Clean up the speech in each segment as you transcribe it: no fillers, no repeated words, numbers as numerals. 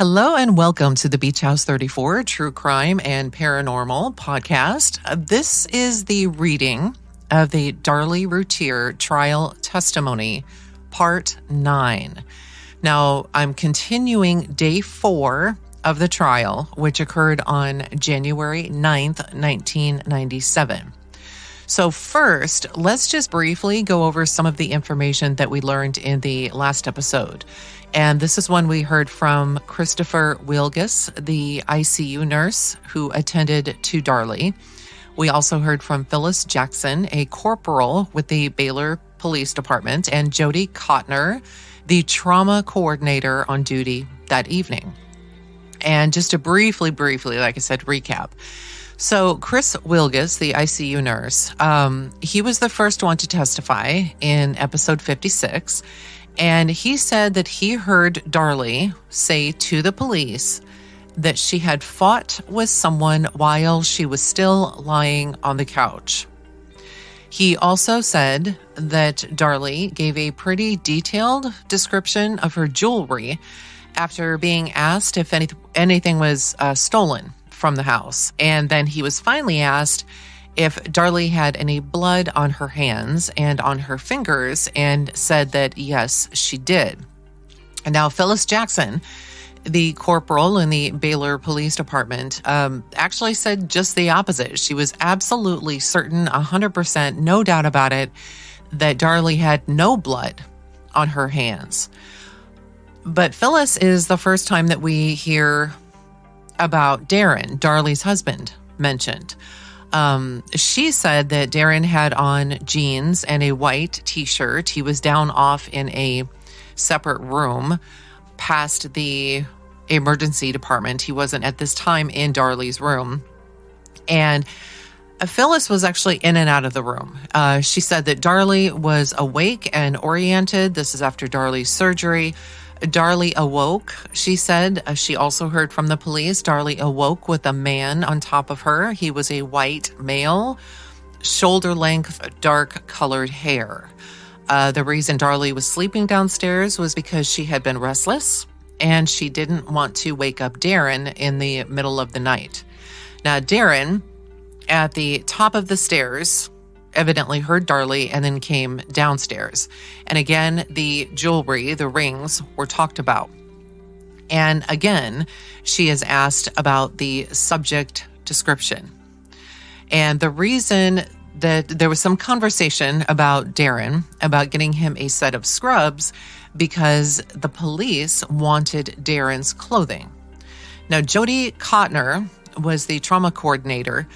Hello and welcome to the Beach House 34 True Crime and Paranormal podcast. This is the reading of the Darlie Routier trial testimony, part 9. Now, I'm continuing day 4 of the trial, which occurred on January 9th, 1997. So first, let's just briefly go over some of the information that we learned in the last episode. And this is when we heard from Christopher Wilgus, the ICU nurse who attended to Darlie. We also heard from Phyllis Jackson, a corporal with the Baylor Police Department, and Jody Kottner, the trauma coordinator on duty that evening. And just to briefly, like I said, recap. So Chris Wilgus, the ICU nurse, he was the first one to testify in episode 56. And he said that he heard Darlie say to the police that she had fought with someone while she was still lying on the couch. He also said that Darlie gave a pretty detailed description of her jewelry after being asked if anything was stolen from the house. And then he was finally asked if Darlie had any blood on her hands and on her fingers, and said that yes, she did. And now Phyllis Jackson, the corporal in the Baylor Police Department, actually said just the opposite. She was absolutely certain, 100%, no doubt about it, that Darlie had no blood on her hands. But Phyllis is the first time that we hear about Darren, Darlie's husband, mentioned. She said that Darren had on jeans and a white t-shirt. He was down off in a separate room past the emergency department. He wasn't at this time in Darlie's room. And Phyllis was actually in and out of the room. She said that Darlie was awake and oriented. This is after Darlie's surgery. Darlie awoke, she said. She also heard from the police. Darlie awoke with a man on top of her. He was a white male, shoulder-length, dark-colored hair. The reason Darlie was sleeping downstairs was because she had been restless, and she didn't want to wake up Darren in the middle of the night. Now, Darren, at the top of the stairs, evidently heard Darlie and then came downstairs. And again, the jewelry, the rings, were talked about. And again, she is asked about the subject description. And the reason that there was some conversation about Darren, about getting him a set of scrubs, because the police wanted Darren's clothing. Now, Jody Kottner was the trauma coordinator.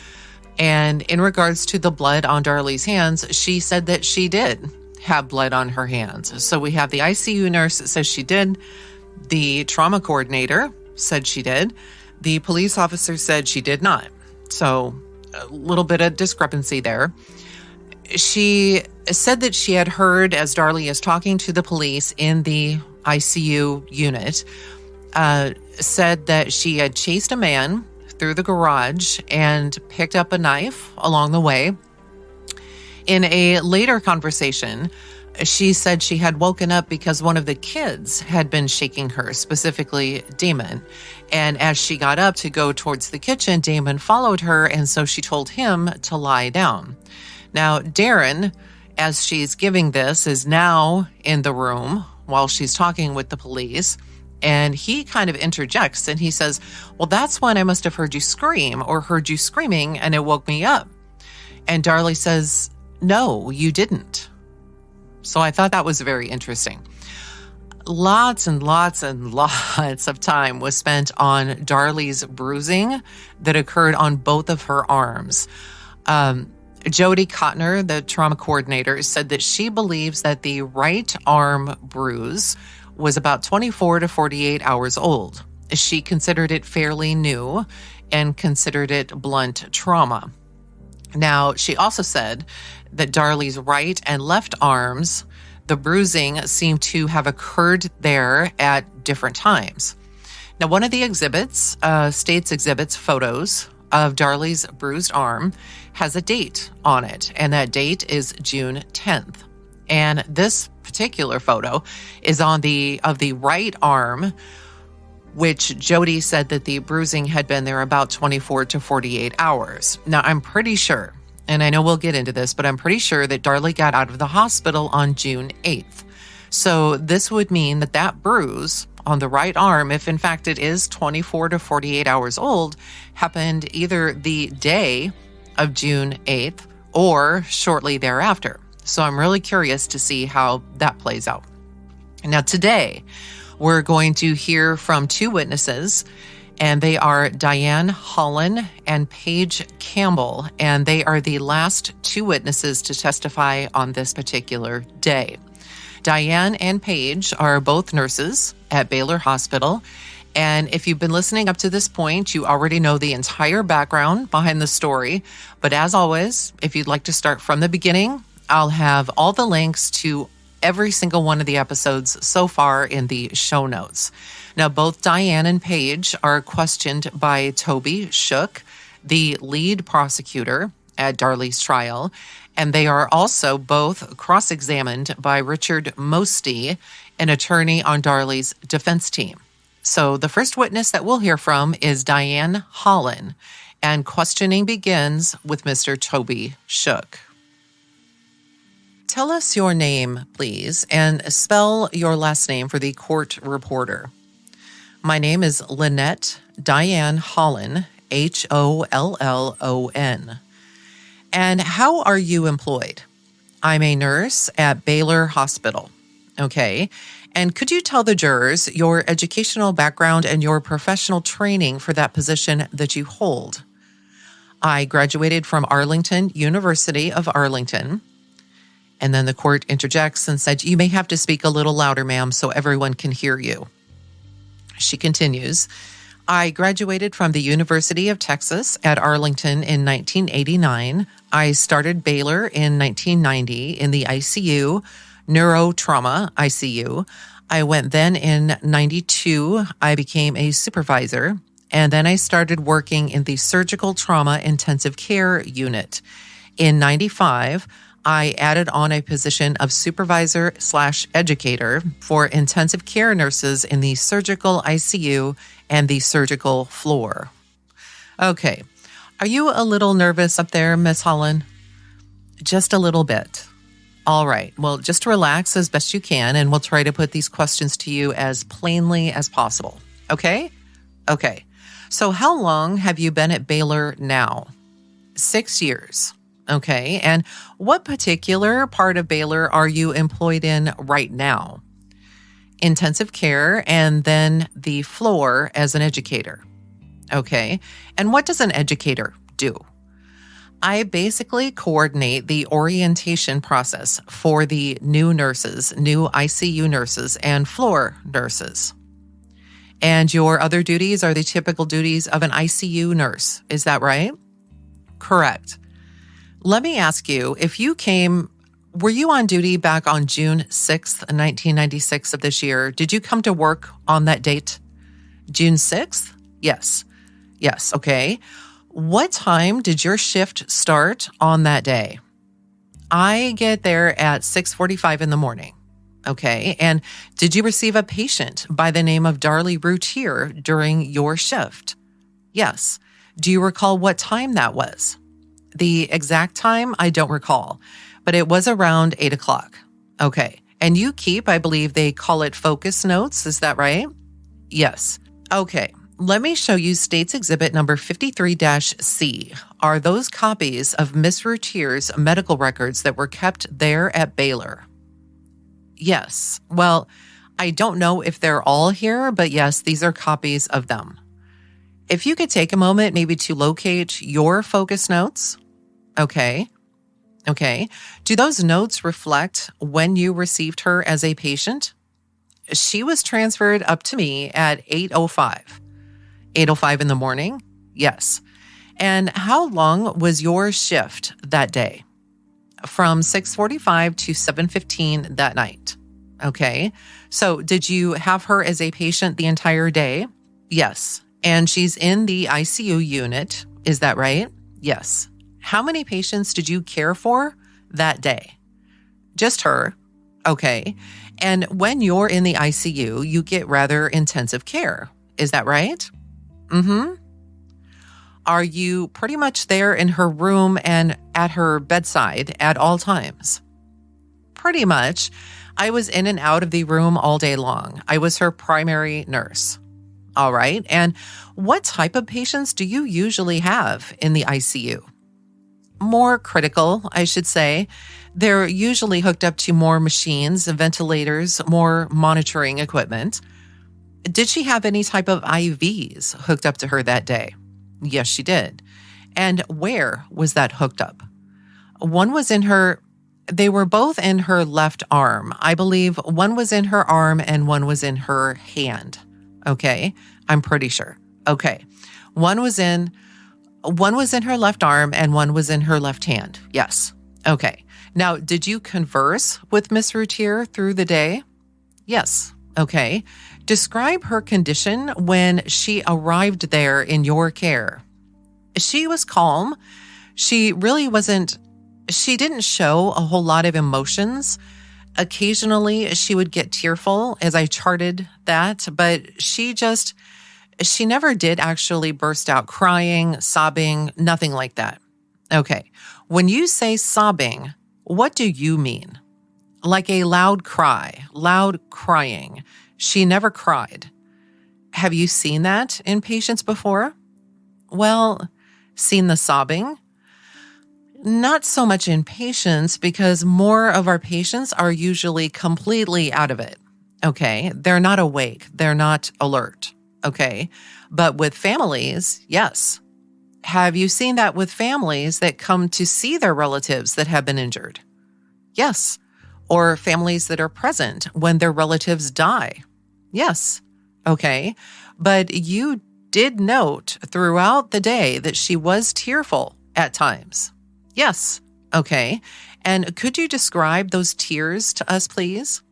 And in regards to the blood on Darlie's hands, she said that she did have blood on her hands. So we have the ICU nurse that says she did. The trauma coordinator said she did. The police officer said she did not. So a little bit of discrepancy there. She said that she had heard, as Darlie is talking to the police in the ICU unit, said that she had chased a man through the garage and picked up a knife along the way. In a later conversation, she said she had woken up because one of the kids had been shaking her, specifically Damon. And as she got up to go towards the kitchen, Damon followed her, and so she told him to lie down. Now, Darren, as she's giving this, is now in the room while she's talking with the police. And he kind of interjects and he says, well, that's when I must have heard you scream or heard you screaming and it woke me up. And Darlie says, no, you didn't. So I thought that was very interesting. Lots and lots and lots of time was spent on Darlie's bruising that occurred on both of her arms. Jody Kottner, the trauma coordinator, said that she believes that the right arm bruise was about 24 to 48 hours old. She considered it fairly new and considered it blunt trauma. Now, she also said that Darlie's right and left arms, the bruising seemed to have occurred there at different times. Now, one of the exhibits, States exhibits photos of Darlie's bruised arm, has a date on it, and that date is June 10th. And this particular photo is of the right arm which Jody said that the bruising had been there about 24 to 48 hours. Now, I'm pretty sure, and I know we'll get into this, but I'm pretty sure that Darlie got out of the hospital on June 8th. So this would mean that that bruise on the right arm, if in fact it is 24 to 48 hours old, happened either the day of June 8th or shortly thereafter. So I'm really curious to see how that plays out. Now today, we're going to hear from two witnesses, and they are Diane Holland and Paige Campbell, and they are the last two witnesses to testify on this particular day. Diane and Paige are both nurses at Baylor Hospital, and if you've been listening up to this point, you already know the entire background behind the story. But as always, if you'd like to start from the beginning, I'll have all the links to every single one of the episodes so far in the show notes. Now, both Diane and Paige are questioned by Toby Shook, the lead prosecutor at Darlie's trial, and they are also both cross-examined by Richard Mosty, an attorney on Darlie's defense team. So the first witness that we'll hear from is Diane Holland, and questioning begins with Mr. Toby Shook. Tell us your name, please, and spell your last name for the court reporter. My name is Lynette Diane Holland, Hollon. And how are you employed? I'm a nurse at Baylor Hospital. Okay. And could you tell the jurors your educational background and your professional training for that position that you hold? I graduated from Arlington University of Arlington. And then the court interjects and said, you may have to speak a little louder, ma'am, so everyone can hear you. She continues, I graduated from the University of Texas at Arlington in 1989. I started Baylor in 1990 in the ICU, neurotrauma ICU. I went then in 92. I became a supervisor, and then I started working in the surgical trauma intensive care unit. In 95, I added on a position of supervisor/educator for intensive care nurses in the surgical ICU and the surgical floor. Okay. Are you a little nervous up there, Miss Holland? Just a little bit. All right. Well, just relax as best you can, and we'll try to put these questions to you as plainly as possible. Okay? Okay. So how long have you been at Baylor now? 6 years. Okay. And what particular part of Baylor are you employed in right now? Intensive care and then the floor as an educator. Okay. And what does an educator do? I basically coordinate the orientation process for the new nurses, new ICU nurses and floor nurses. And your other duties are the typical duties of an ICU nurse. Is that right? Correct. Let me ask you, were you on duty back on June 6th, 1996 of this year? Did you come to work on that date? June 6th? Yes. Yes. Okay. What time did your shift start on that day? I get there at 6:45 in the morning. Okay. And did you receive a patient by the name of Darlie Routier during your shift? Yes. Do you recall what time that was? The exact time, I don't recall, but it was around 8 o'clock. Okay. And you keep, I believe they call it focus notes. Is that right? Yes. Okay. Let me show you State's Exhibit number 53-C. Are those copies of Miss Routier's medical records that were kept there at Baylor? Yes. Well, I don't know if they're all here, but yes, these are copies of them. If you could take a moment maybe to locate your focus notes. Okay. Okay. Do those notes reflect when you received her as a patient? She was transferred up to me at 8:05. 8:05 in the morning? Yes. And how long was your shift that day? From 6:45 to 7:15 that night. Okay. So did you have her as a patient the entire day? Yes. And she's in the ICU unit. Is that right? Yes. How many patients did you care for that day? Just her. Okay. And when you're in the ICU, you get rather intensive care. Is that right? Mm-hmm. Are you pretty much there in her room and at her bedside at all times? Pretty much. I was in and out of the room all day long. I was her primary nurse. All right. And what type of patients do you usually have in the ICU? More critical, I should say. They're usually hooked up to more machines, ventilators, more monitoring equipment. Did she have any type of IVs hooked up to her that day? Yes, she did. And where was that hooked up? They were both in her left arm. I believe one was in her arm and one was in her hand. Okay, I'm pretty sure. Okay, one was in her left arm and one was in her left hand. Yes. Okay. Now, did you converse with Miss Routier through the day? Yes. Okay. Describe her condition when she arrived there in your care. She was calm. She didn't show a whole lot of emotions. Occasionally, she would get tearful as I charted that, but she never did actually burst out crying, sobbing, nothing like that. Okay. When you say sobbing, what do you mean? Like a loud cry, loud crying. She never cried. Have you seen that in patients before? Well, seen the sobbing? Not so much in patients because more of our patients are usually completely out of it. Okay. They're not awake. They're not alert. Okay. But with families, yes. Have you seen that with families that come to see their relatives that have been injured? Yes. Or families that are present when their relatives die? Yes. Okay. But you did note throughout the day that she was tearful at times. Yes. Okay. And could you describe those tears to us, please?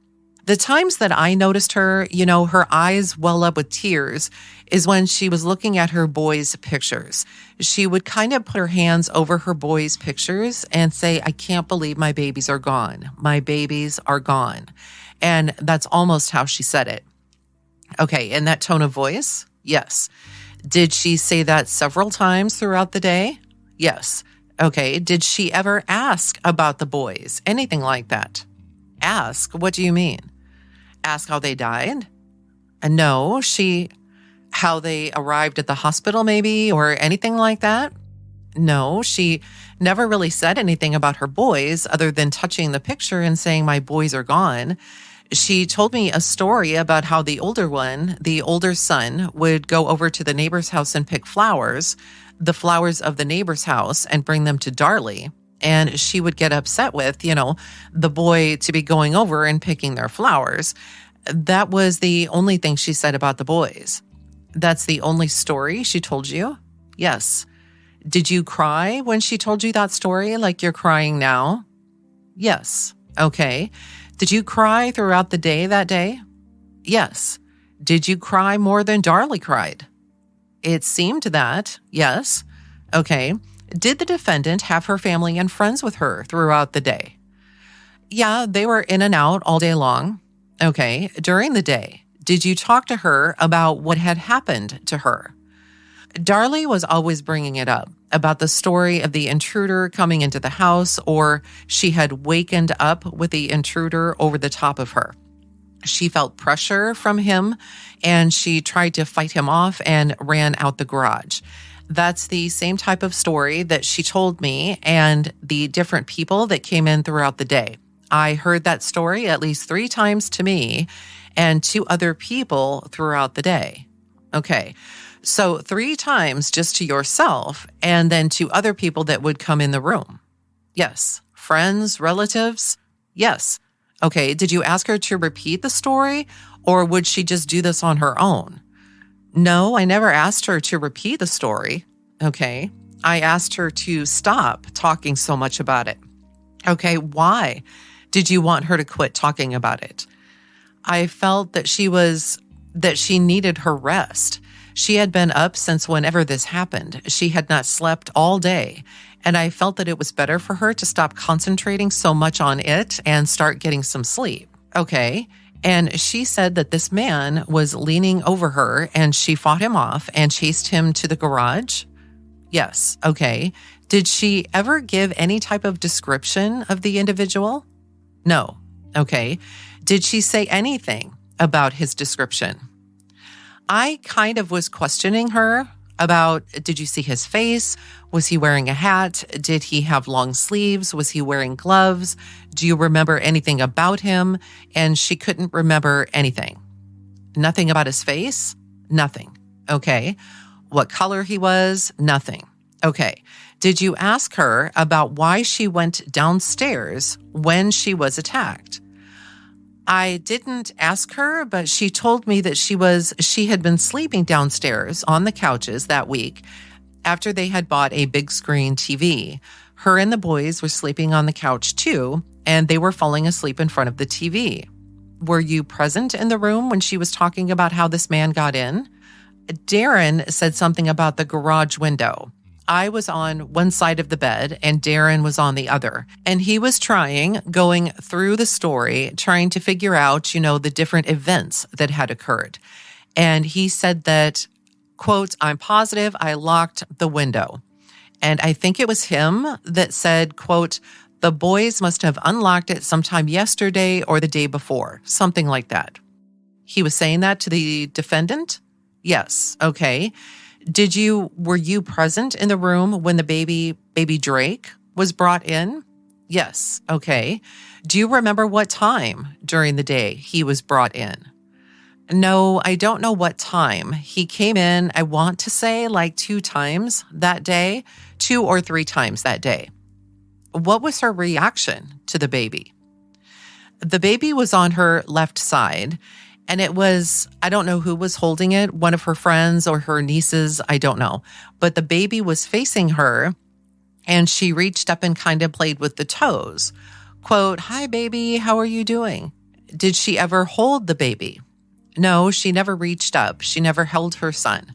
The times that I noticed her, her eyes well up with tears is when she was looking at her boys' pictures. She would kind of put her hands over her boys' pictures and say, I can't believe my babies are gone. My babies are gone. And that's almost how she said it. Okay. In that tone of voice? Yes. Did she say that several times throughout the day? Yes. Okay. Did she ever ask about the boys? Anything like that? Ask? What do you mean? Ask how they died? No. How they arrived at the hospital maybe, or anything like that? No. She never really said anything about her boys other than touching the picture and saying, my boys are gone. She told me a story about how the older son, would go over to the neighbor's house and pick flowers, the flowers of the neighbor's house, and bring them to Darlie. And she would get upset with, the boy to be going over and picking their flowers. That was the only thing she said about the boys. That's the only story she told you? Yes. Did you cry when she told you that story like you're crying now? Yes. Okay. Did you cry throughout the day that day? Yes. Did you cry more than Darlie cried? It seemed that, yes. Okay. Did the defendant have her family and friends with her throughout the day? Yeah, they were in and out all day long. Okay. During the day, did you talk to her about what had happened to her? Darlie was always bringing it up, about the story of the intruder coming into the house, or she had wakened up with the intruder over the top of her. She felt pressure from him, and she tried to fight him off and ran out the garage. That's the same type of story that she told me and the different people that came in throughout the day. I heard that story at least 3 times to me and 2 other people throughout the day. Okay. So 3 times just to yourself and then 2 other people that would come in the room. Yes. Friends, relatives? Yes. Okay. Did you ask her to repeat the story, or would she just do this on her own? No, I never asked her to repeat the story. Okay. I asked her to stop talking so much about it. Okay. Why did you want her to quit talking about it? I felt that she needed her rest. She had been up since whenever this happened. She had not slept all day. And I felt that it was better for her to stop concentrating so much on it and start getting some sleep. Okay. And she said that this man was leaning over her and she fought him off and chased him to the garage. Yes. Okay. Did she ever give any type of description of the individual? No. Okay. Did she say anything about his description? I kind of was questioning her about, did you see his face? Was he wearing a hat? Did he have long sleeves? Was he wearing gloves? Do you remember anything about him? And she couldn't remember anything. Nothing about his face? Nothing. Okay. What color he was? Nothing. Okay. Did you ask her about why she went downstairs when she was attacked? I didn't ask her, but she told me that she had been sleeping downstairs on the couches that week after they had bought a big screen TV. Her and the boys were sleeping on the couch too, and they were falling asleep in front of the TV. Were you present in the room when she was talking about how this man got in? Darren said something about the garage window. I was on one side of the bed and Darren was on the other. And he was going through the story, trying to figure out, the different events that had occurred. And he said that, quote, I'm positive I locked the window. And I think it was him that said, quote, the boys must have unlocked it sometime yesterday or the day before, something like that. He was saying that to the defendant? Yes. Okay. Were you present in the room when the baby Drake was brought in? Yes. Okay. Do you remember what time during the day he was brought in? No, I don't know what time. He came in, I want to say like 2 times that day, 2 or 3 times that day. What was her reaction to the baby? The baby was on her left side. And it was, I don't know who was holding it, one of her friends or her nieces, I don't know. But the baby was facing her and she reached up and kind of played with the toes. Quote, hi, baby, how are you doing? Did she ever hold the baby? No, she never reached up. She never held her son.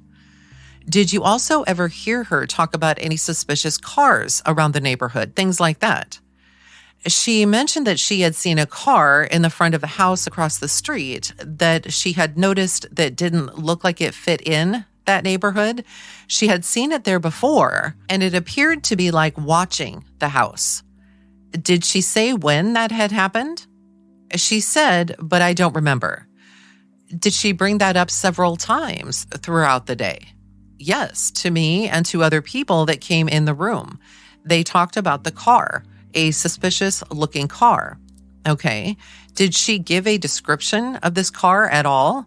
Did you also ever hear her talk about any suspicious cars around the neighborhood, things like that? She mentioned that she had seen a car in the front of a house across the street that she had noticed that didn't look like it fit in that neighborhood. She had seen it there before, and it appeared to be like watching the house. Did she say when that had happened? She said, but I don't remember. Did she bring that up several times throughout the day? Yes, to me and to other people that came in the room. They talked about the car. A suspicious looking car. Okay. Did she give a description of this car at all?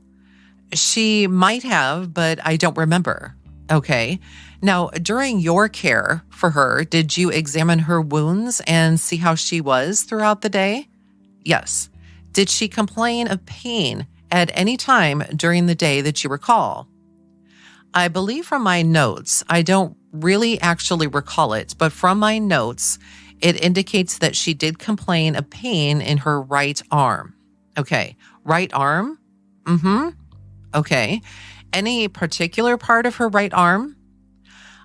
She might have, but I don't remember. Okay. Now, during your care for her, did you examine her wounds and see how she was throughout the day? Yes. Did she complain of pain at any time during the day that you recall? I believe from my notes, I don't really actually recall it, but from my notes, it indicates that she did complain of pain in her right arm. Okay. Right arm? Mm-hmm. Okay. Any particular part of her right arm?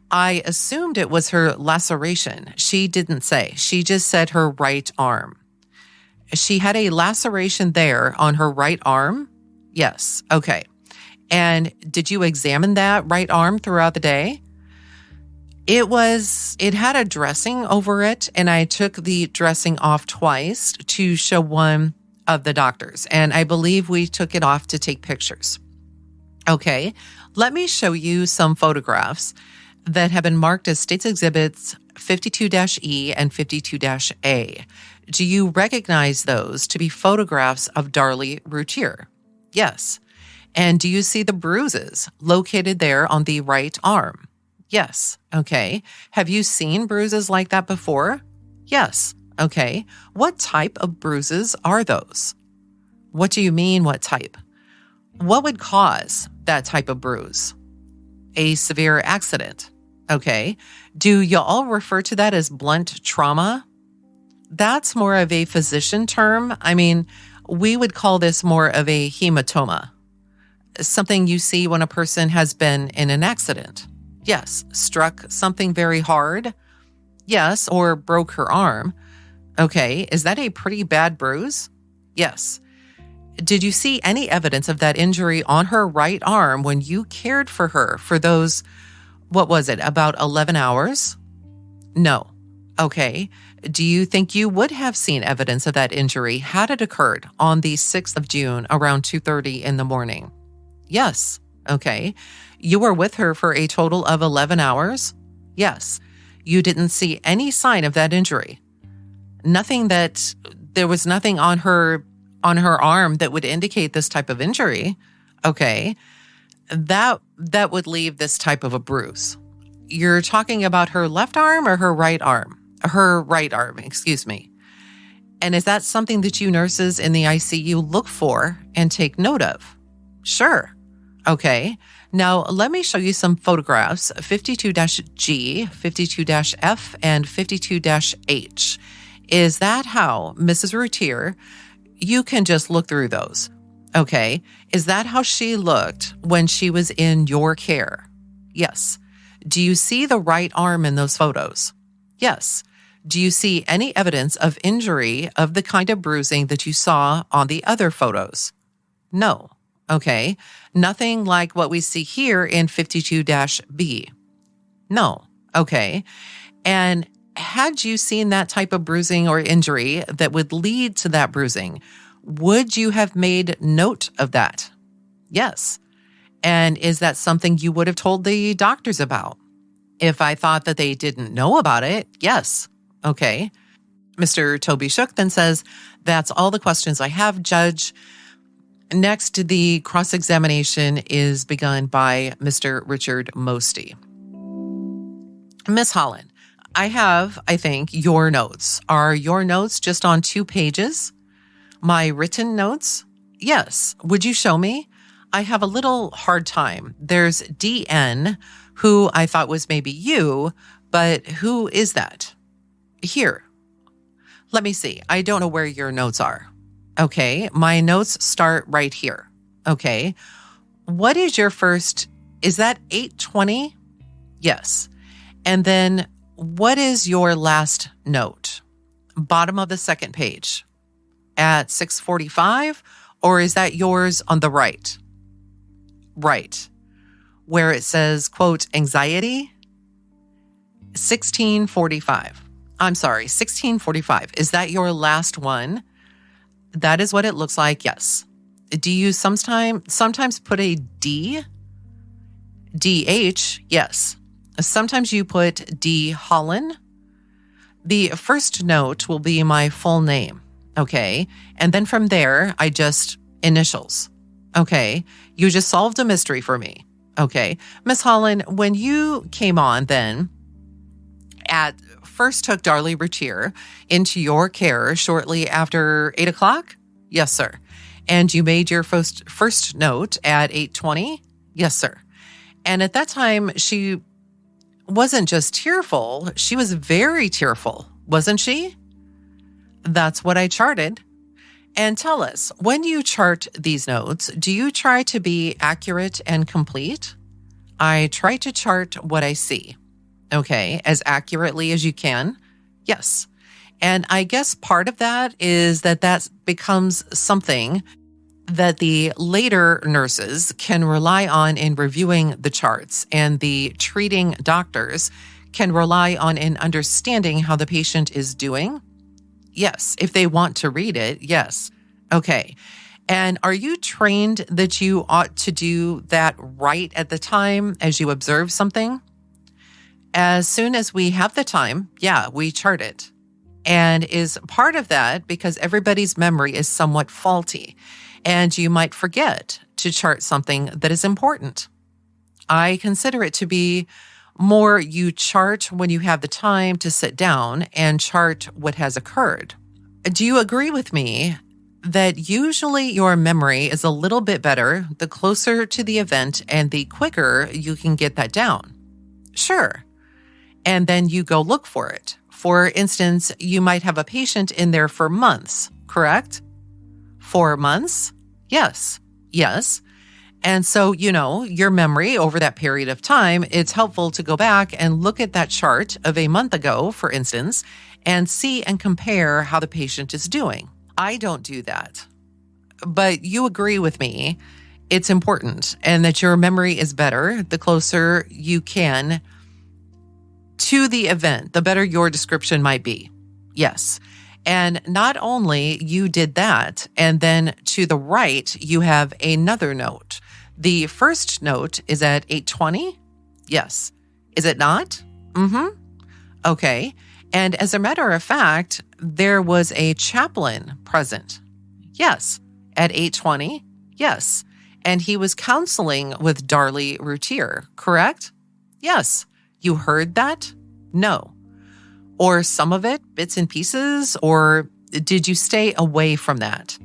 I assumed it was her laceration. She didn't say. She just said her right arm. She had a laceration there on her right arm? Yes. Okay. And did you examine that right arm throughout the day? It had a dressing over it, and I took the dressing off twice to show one of the doctors, and I believe we took it off to take pictures. Okay, let me show you some photographs that have been marked as State's Exhibits 52-E and 52-A. Do you recognize those to be photographs of Darlie Routier? Yes. And do you see the bruises located there on the right arm? Yes. Okay. Have you seen bruises like that before? Yes. Okay. What type of bruises are those? What do you mean, what type? What would cause that type of bruise? A severe accident. Okay. Do y'all refer to that as blunt trauma? That's more of a physician term. I mean, we would call this more of a hematoma. Something you see when a person has been in an accident. Yes, struck something very hard. Yes, or broke her arm. Okay, is that a pretty bad bruise? Yes. Did you see any evidence of that injury on her right arm when you cared for her for those, what was it, about 11 hours? No. Okay. Do you think you would have seen evidence of that injury had it occurred on the 6th of June around 2:30 in the morning? Yes. Okay. You were with her for a total of 11 hours? Yes. You didn't see any sign of that injury. There was nothing on her arm that would indicate this type of injury. Okay. That would leave this type of a bruise. You're talking about her left arm or her right arm? Her right arm, excuse me. And is that something that you nurses in the ICU look for and take note of? Sure. Okay. Now, let me show you some photographs, 52-G, 52-F, and 52-H. Is that how, Mrs. Routier, you can just look through those? Okay. Is that how she looked when she was in your care? Yes. Do you see the right arm in those photos? Yes. Do you see any evidence of injury of the kind of bruising that you saw on the other photos? No. Okay. Nothing like what we see here in 52-B. No. Okay. And had you seen that type of bruising or injury that would lead to that bruising, would you have made note of that? Yes. And is that something you would have told the doctors about? If I thought that they didn't know about it, yes. Okay. Mr. Toby Shook then says, that's all the questions I have, Judge. Next, the cross-examination is begun by Mr. Richard Mosty. Miss Holland, I have, I think, your notes. Are your notes just on 2 pages? My written notes? Yes. Would you show me? I have a little hard time. There's DN, who I thought was maybe you, but who is that? Here. Let me see. I don't know where your notes are. Okay, my notes start right here. Okay, what is your first, is that 8:20? Yes. And then what is your last note? Bottom of the second page at 6:45, or is that yours on the right? Right. Where it says, quote, anxiety? 16:45. I'm sorry, 16:45. Is that your last one? That is what it looks like, yes. Do you sometimes put a D? DH, yes. Sometimes you put D. Holland. The first note will be my full name, okay? And then from there, I just initials, okay? You just solved a mystery for me, okay? Miss Holland, when you came on then, first took Darlie Routier into your care shortly after 8 o'clock? Yes, sir. And you made your first note at 8:20? Yes, sir. And at that time, she wasn't just tearful, she was very tearful, wasn't she? That's what I charted. And tell us, when you chart these notes, do you try to be accurate and complete? I try to chart what I see. Okay, as accurately as you can? Yes. And I guess part of that is that becomes something that the later nurses can rely on in reviewing the charts, and the treating doctors can rely on in understanding how the patient is doing. Yes. If they want to read it, yes. Okay. And are you trained that you ought to do that right at the time as you observe something? As soon as we have the time, yeah, we chart it. And is part of that because everybody's memory is somewhat faulty, and you might forget to chart something that is important. I consider it to be more you chart when you have the time to sit down and chart what has occurred. Do you agree with me that usually your memory is a little bit better the closer to the event and the quicker you can get that down? Sure. And then you go look for it. For instance, you might have a patient in there for months, correct? 4 months? Yes. Yes. And so, your memory over that period of time, it's helpful to go back and look at that chart of a month ago, for instance, and see and compare how the patient is doing. I don't do that. but you agree with me. It's important, and that your memory is better the closer you can to the event, the better your description might be. Yes. And not only you did that, and then to the right, you have another note. The first note is at 8:20. Yes. Is it not? Mm-hmm. Okay. And as a matter of fact, there was a chaplain present. Yes. At 8:20. Yes. And he was counseling with Darlie Routier, correct? Yes. You heard that? No. Or some of it, bits and pieces, or did you stay away from that?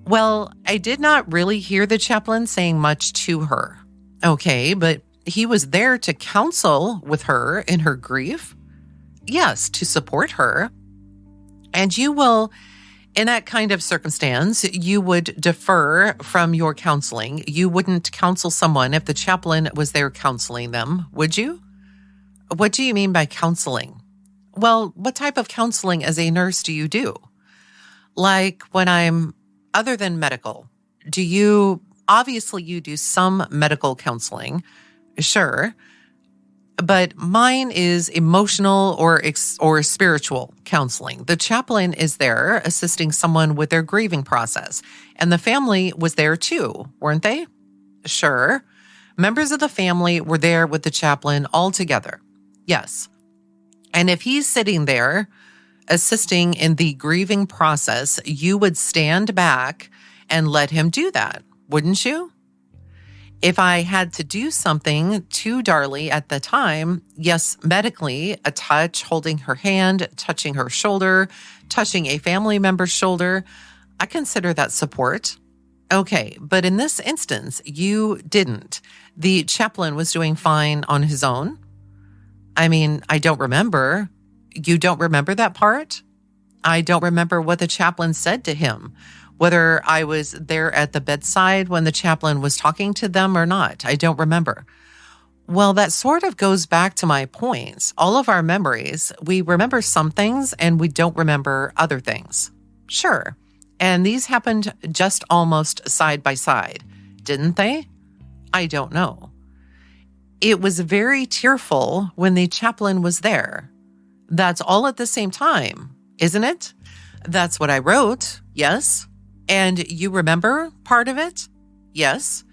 Well, I did not really hear the chaplain saying much to her. Okay, but he was there to counsel with her in her grief. Yes, to support her. And you will, in that kind of circumstance, you would defer from your counseling. You wouldn't counsel someone if the chaplain was there counseling them, would you? What do you mean by counseling? Well, what type of counseling as a nurse do you do? Like other than medical, obviously you do some medical counseling, sure, but mine is emotional or spiritual counseling. The chaplain is there assisting someone with their grieving process, and the family was there too, weren't they? Sure. Members of the family were there with the chaplain all together. Yes. And if he's sitting there assisting in the grieving process, you would stand back and let him do that, wouldn't you? If I had to do something to Darlie at the time, yes, medically, a touch, holding her hand, touching her shoulder, touching a family member's shoulder, I consider that support. Okay, but in this instance, you didn't. The chaplain was doing fine on his own. I mean, I don't remember. You don't remember that part? I don't remember what the chaplain said to him, whether I was there at the bedside when the chaplain was talking to them or not. I don't remember. Well, that sort of goes back to my points. All of our memories, we remember some things and we don't remember other things. Sure. And these happened just almost side by side, didn't they? I don't know. It was very tearful when the chaplain was there. That's all at the same time, isn't it? That's what I wrote, yes. And you remember part of it? Yes.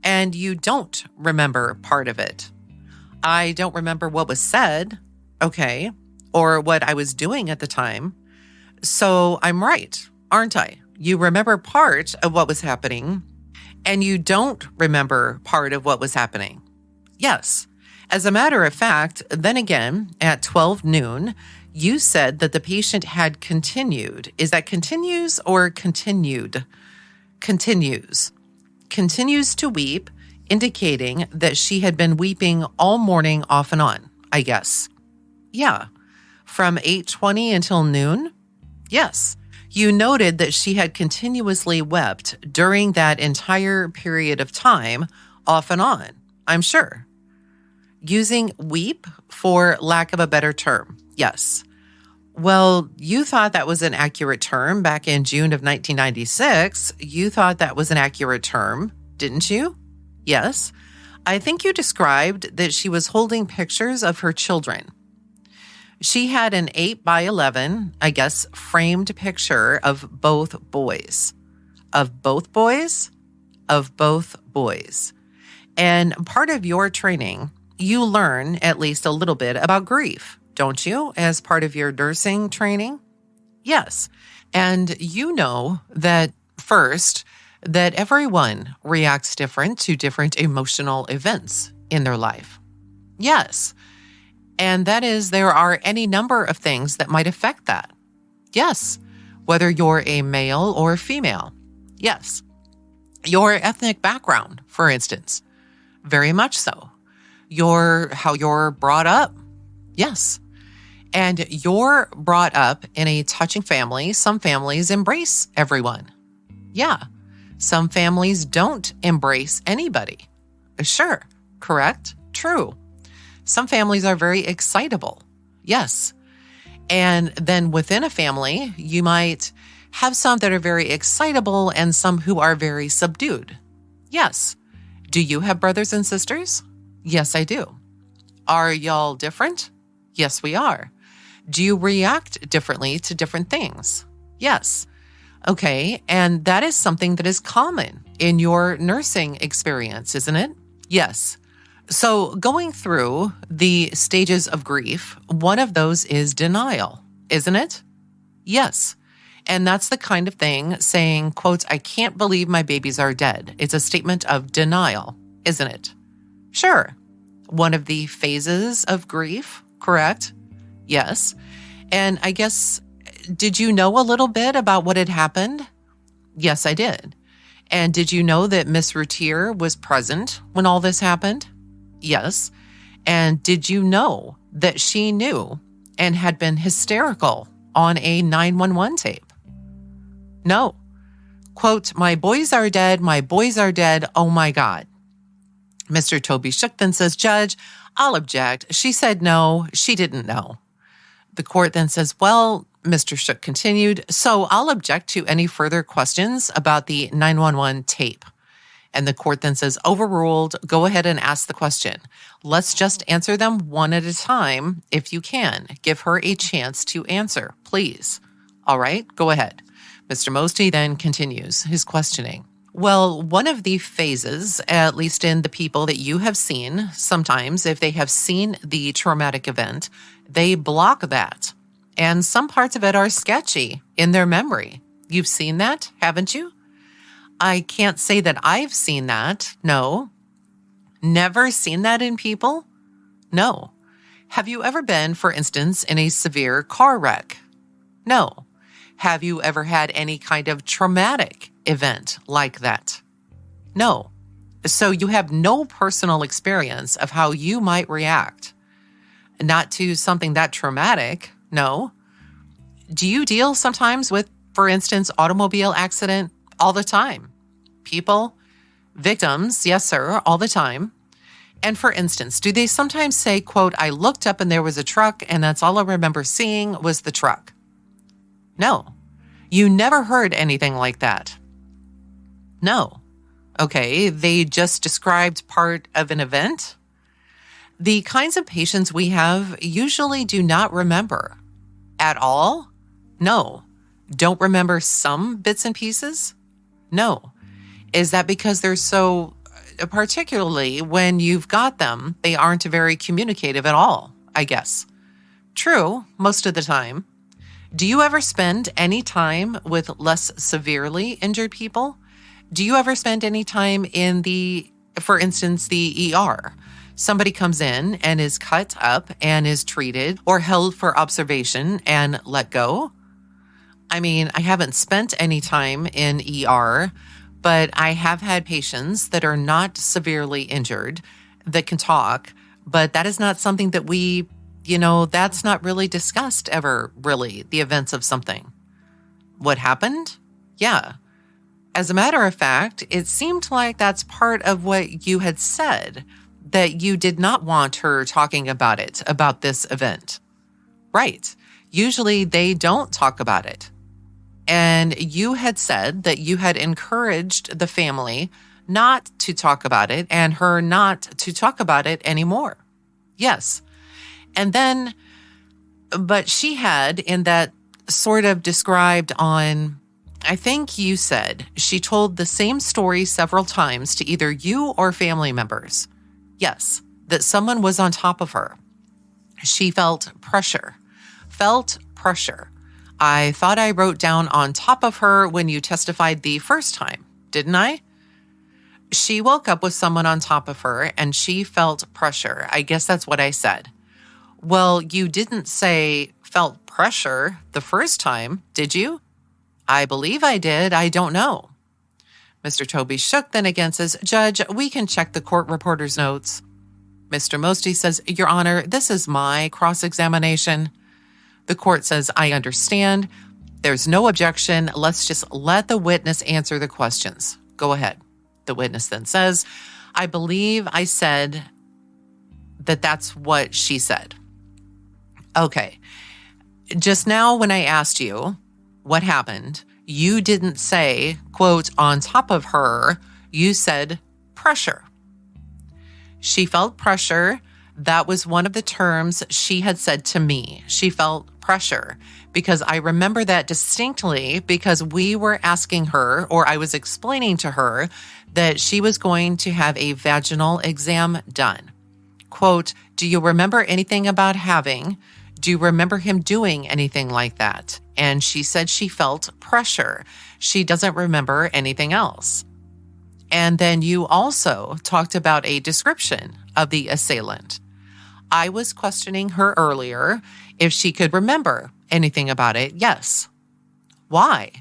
And you don't remember part of it. I don't remember what was said, okay, or what I was doing at the time. So I'm right, aren't I? You remember part of what was happening, and you don't remember part of what was happening. Yes. As a matter of fact, then again, at 12 noon, you said that the patient had continued. Is that continues or continued? Continues. Continues to weep, indicating that she had been weeping all morning off and on, I guess. Yeah. From 8:20 until noon? Yes. You noted that she had continuously wept during that entire period of time, off and on, I'm sure. Using weep for lack of a better term. Yes. Well, you thought that was an accurate term back in June of 1996. You thought that was an accurate term, didn't you? Yes. I think you described that she was holding pictures of her children. She had an 8x11, I guess, framed picture of both boys. Of both boys? Of both boys. And part of your training, you learn at least a little bit about grief, don't you, as part of your nursing training? Yes. And you know that first, that everyone reacts different to different emotional events in their life. Yes. And that is, there are any number of things that might affect that. Yes. Whether you're a male or female. Yes. Your ethnic background, for instance. Very much so. How you're brought up. Yes. And you're brought up in a touching family. Some families embrace everyone. Yeah. Some families don't embrace anybody. Sure. Correct. True. Some families are very excitable. Yes. And then within a family, you might have some that are very excitable and some who are very subdued. Yes. Do you have brothers and sisters? Yes, I do. Are y'all different? Yes, we are. Do you react differently to different things? Yes. Okay, and that is something that is common in your nursing experience, isn't it? Yes. So going through the stages of grief, one of those is denial, isn't it? Yes. And that's the kind of thing saying, quote, I can't believe my babies are dead. It's a statement of denial, isn't it? Sure. One of the phases of grief, correct? Yes. And I guess, did you know a little bit about what had happened? Yes, I did. And did you know that Miss Routier was present when all this happened? Yes. And did you know that she knew and had been hysterical on a 911 tape? No. Quote, my boys are dead. My boys are dead. Oh my God. Mr. Toby Shook then says, Judge, I'll object. She said no, she didn't know. The court then says, well, Mr. Shook continued, so I'll object to any further questions about the 911 tape. And the court then says, overruled, go ahead and ask the question. Let's just answer them one at a time if you can. Give her a chance to answer, please. All right, go ahead. Mr. Mosty then continues his questioning. Well, one of the phases, at least in the people that you have seen, sometimes if they have seen the traumatic event, they block that. And some parts of it are sketchy in their memory. You've seen that, haven't you? I can't say that I've seen that. No. Never seen that in people? No. Have you ever been, for instance, in a severe car wreck? No. Have you ever had any kind of traumatic event like that? No. So you have no personal experience of how you might react. Not to something that traumatic, no. Do you deal sometimes with, for instance, automobile accident? All the time. People, victims, yes, sir, all the time. And for instance, do they sometimes say, quote, I looked up and there was a truck and that's all I remember seeing was the truck? No. You never heard anything like that. No. Okay, they just described part of an event? The kinds of patients we have usually do not remember. At all? No. Don't remember some bits and pieces? No. Is that because they're so, particularly when you've got them, they aren't very communicative at all, I guess. True, most of the time. Do you ever spend any time with less severely injured people? Do you ever spend any time in for instance, the ER? Somebody comes in and is cut up and is treated or held for observation and let go? I mean, I haven't spent any time in ER, but I have had patients that are not severely injured that can talk, but that is not something that that's not really discussed ever, really, the events of something. What happened? Yeah. As a matter of fact, it seemed like that's part of what you had said, that you did not want her talking about this event. Right. Usually they don't talk about it. And you had said that you had encouraged the family not to talk about it and her not to talk about it anymore. Yes. And then, but she had in that sort of described on, I think you said she told the same story several times to either you or family members. Yes, that someone was on top of her. She felt pressure. I thought I wrote down on top of her when you testified the first time, didn't I? She woke up with someone on top of her and she felt pressure. I guess that's what I said. Well, you didn't say felt pressure the first time, did you? I believe I did. I don't know. Mr. Toby Shook then again says, Judge, we can check the court reporter's notes. Mr. Mosty says, Your Honor, this is my cross-examination. The court says, I understand. There's no objection. Let's just let the witness answer the questions. Go ahead. The witness then says, I believe I said that that's what she said. Okay. Just now when I asked you what happened, You didn't say, quote, on top of her. You said pressure. She felt pressure. That was one of the terms she had said to me. She felt pressure because I remember that distinctly because we were asking her, or I was explaining to her, that she was going to have a vaginal exam done. Quote, do you remember anything about having? Do you remember him doing anything like that? And she said she felt pressure. She doesn't remember anything else. And then you also talked about a description of the assailant. I was questioning her earlier if she could remember anything about it. Yes. Why?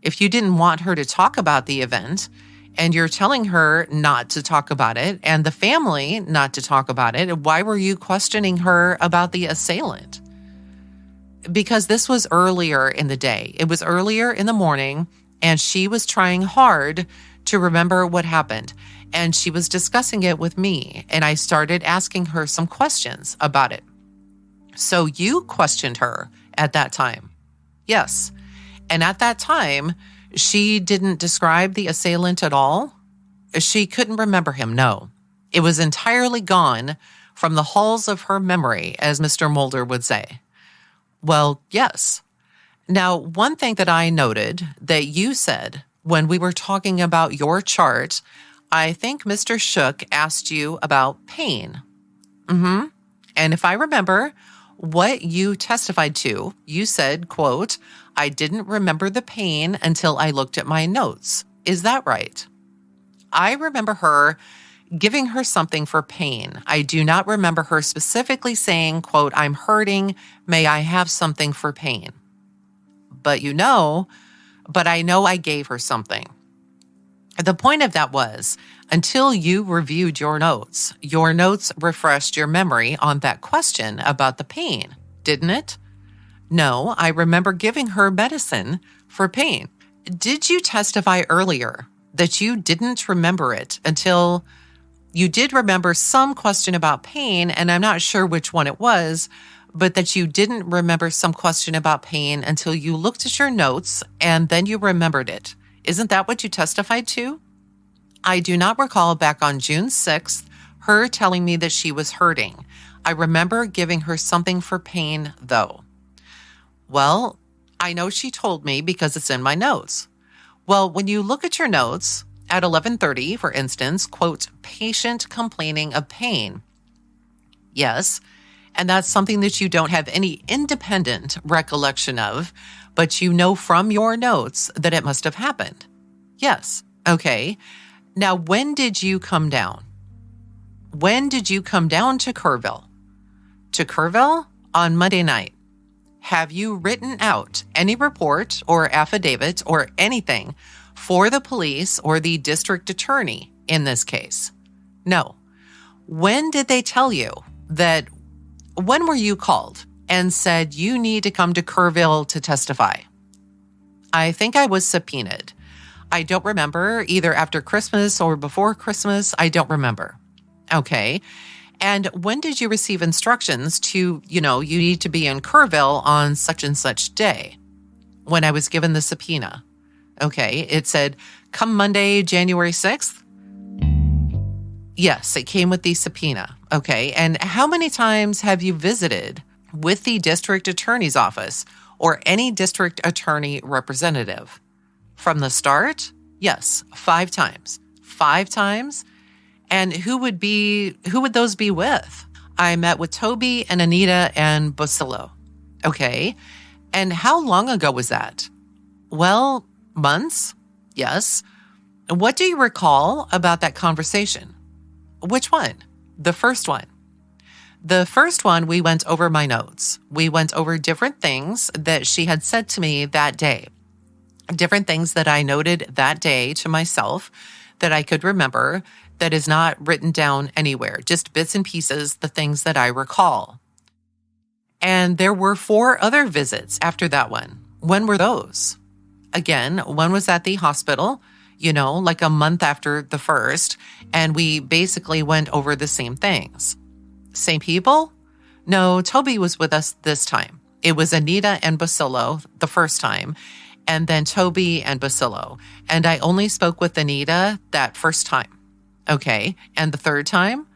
If you didn't want her to talk about the event and you're telling her not to talk about it and the family not to talk about it, why were you questioning her about the assailant? Because this was earlier in the day. It was earlier in the morning, and she was trying hard to remember what happened. And she was discussing it with me, and I started asking her some questions about it. So you questioned her at that time. Yes. And at that time, she didn't describe the assailant at all. She couldn't remember him, no. It was entirely gone from the halls of her memory, as Mr. Mulder would say. Well, yes. Now, one thing that I noted that you said when we were talking about your chart, I think Mr. Shook asked you about pain. And if I remember what you testified to, you said, quote, I didn't remember the pain until I looked at my notes. Is that right? I remember her giving her something for pain. I do not remember her specifically saying, quote, I'm hurting. May I have something for pain? But I know I gave her something. The point of that was, until you reviewed your notes refreshed your memory on that question about the pain, didn't it? No, I remember giving her medicine for pain. Did you testify earlier that you didn't remember it until you did remember some question about pain, and I'm not sure which one it was, but that you didn't remember some question about pain until you looked at your notes and then you remembered it? Isn't that what you testified to? I do not recall back on June 6th her telling me that she was hurting. I remember giving her something for pain, though. Well, I know she told me because it's in my notes. Well, when you look at your notes, at 11:30, for instance, quote, patient complaining of pain. Yes, and that's something that you don't have any independent recollection of, but you know from your notes that it must have happened. Yes, okay. Now, when did you come down? When did you come down to Kerrville? To Kerrville? On Monday night. Have you written out any report or affidavit or anything for the police or the district attorney in this case? No. When did they tell you that, when were you called and said you need to come to Kerrville to testify? I think I was subpoenaed. I don't remember, either after Christmas or before Christmas. I don't remember. Okay. And when did you receive instructions to, you need to be in Kerrville on such and such day? When I was given the subpoena. Okay, it said, come Monday, January 6th? Yes, it came with the subpoena. Okay, and how many times have you visited with the district attorney's office or any district attorney representative? From the start? Yes, 5 times. 5 times? And who would those be with? I met with Toby and Anita and Basilio. Okay, and how long ago was that? Well, months? Yes. What do you recall about that conversation? Which one? The first one. The first one, we went over my notes. We went over different things that she had said to me that day. Different things that I noted that day to myself that I could remember that is not written down anywhere. Just bits and pieces, the things that I recall. And there were 4 other visits after that one. When were those? Again, one was at the hospital, like a month after the first, and we basically went over the same things. Same people? No, Toby was with us this time. It was Anita and Basilio the first time, and then Toby and Basillo. And I only spoke with Anita that first time. Okay. And the third time?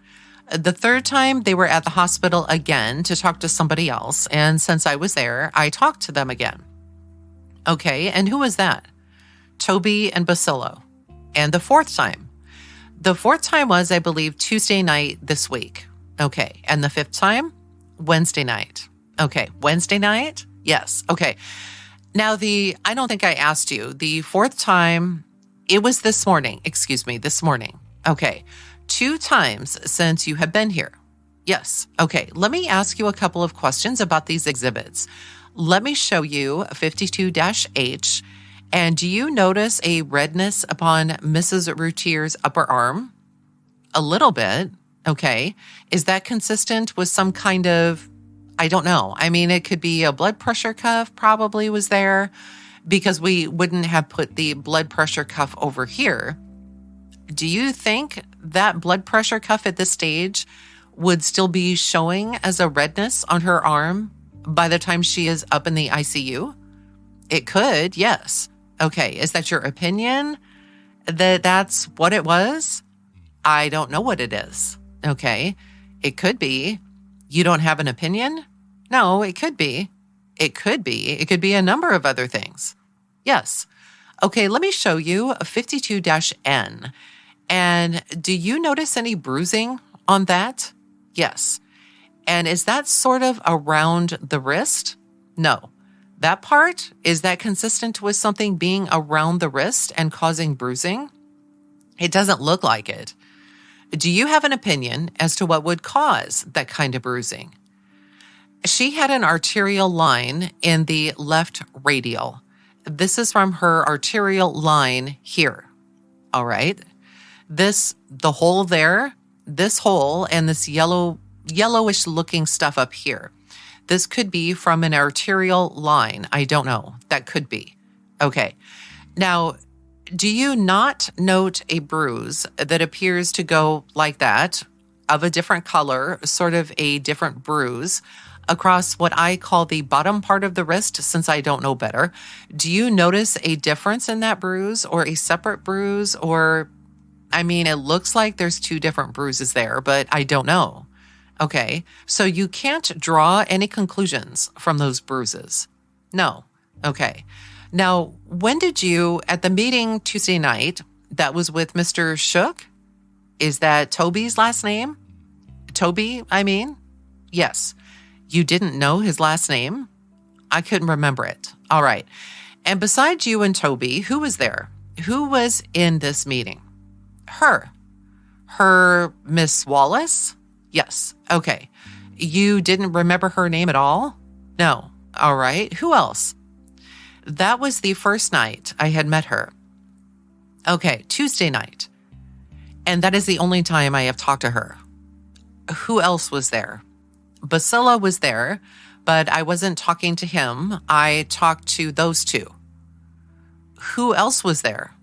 The third time they were at the hospital again to talk to somebody else. And since I was there, I talked to them again. Okay. And who was that? Toby and Basillo. And the fourth time? The fourth time was, I believe, Tuesday night this week. Okay. And the fifth time? Wednesday night. Okay. Wednesday night? Yes. Okay. Now, I don't think I asked you. The fourth time, it was this morning. Excuse me, this morning. Okay. 2 times since you have been here. Yes. Okay. Let me ask you a couple of questions about these exhibits. Let me show you 52-H. And do you notice a redness upon Mrs. Routier's upper arm? A little bit. Okay. Is that consistent with some kind of, I don't know. I mean, it could be a blood pressure cuff probably was there, because we wouldn't have put the blood pressure cuff over here. Do you think that blood pressure cuff at this stage would still be showing as a redness on her arm by the time she is up in the ICU? It could, yes. Okay, is that your opinion that that's what it was? I don't know what it is. Okay, it could be. You don't have an opinion? No, it could be. It could be. It could be a number of other things. Yes. Okay, let me show you a 52-N. And do you notice any bruising on that? Yes. And is that sort of around the wrist? No. That part, is that consistent with something being around the wrist and causing bruising? It doesn't look like it. Do you have an opinion as to what would cause that kind of bruising? She had an arterial line in the left radial. This is from her arterial line here. All right. The hole there, this hole and this yellowish looking stuff up here. This could be from an arterial line. I don't know. That could be. Okay. Now, do you not note a bruise that appears to go like that, of a different color, sort of a different bruise, across what I call the bottom part of the wrist, since I don't know better? Do you notice a difference in that bruise, or a separate bruise? Or, I mean, it looks like there's 2 different bruises there, but I don't know. Okay, so you can't draw any conclusions from those bruises? No. Okay. Now, when did you, at the meeting Tuesday night, that was with Mr. Shook? Is that Toby's last name? Toby, I mean? Yes. You didn't know his last name? I couldn't remember it. All right. And besides you and Toby, who was there? Who was in this meeting? Her. Her Miss Wallace? Yes. Okay. You didn't remember her name at all? No. All right. Who else? That was the first night I had met her. Okay. Tuesday night. And that is the only time I have talked to her. Who else was there? Basillo was there, but I wasn't talking to him. I talked to those 2. Who else was there?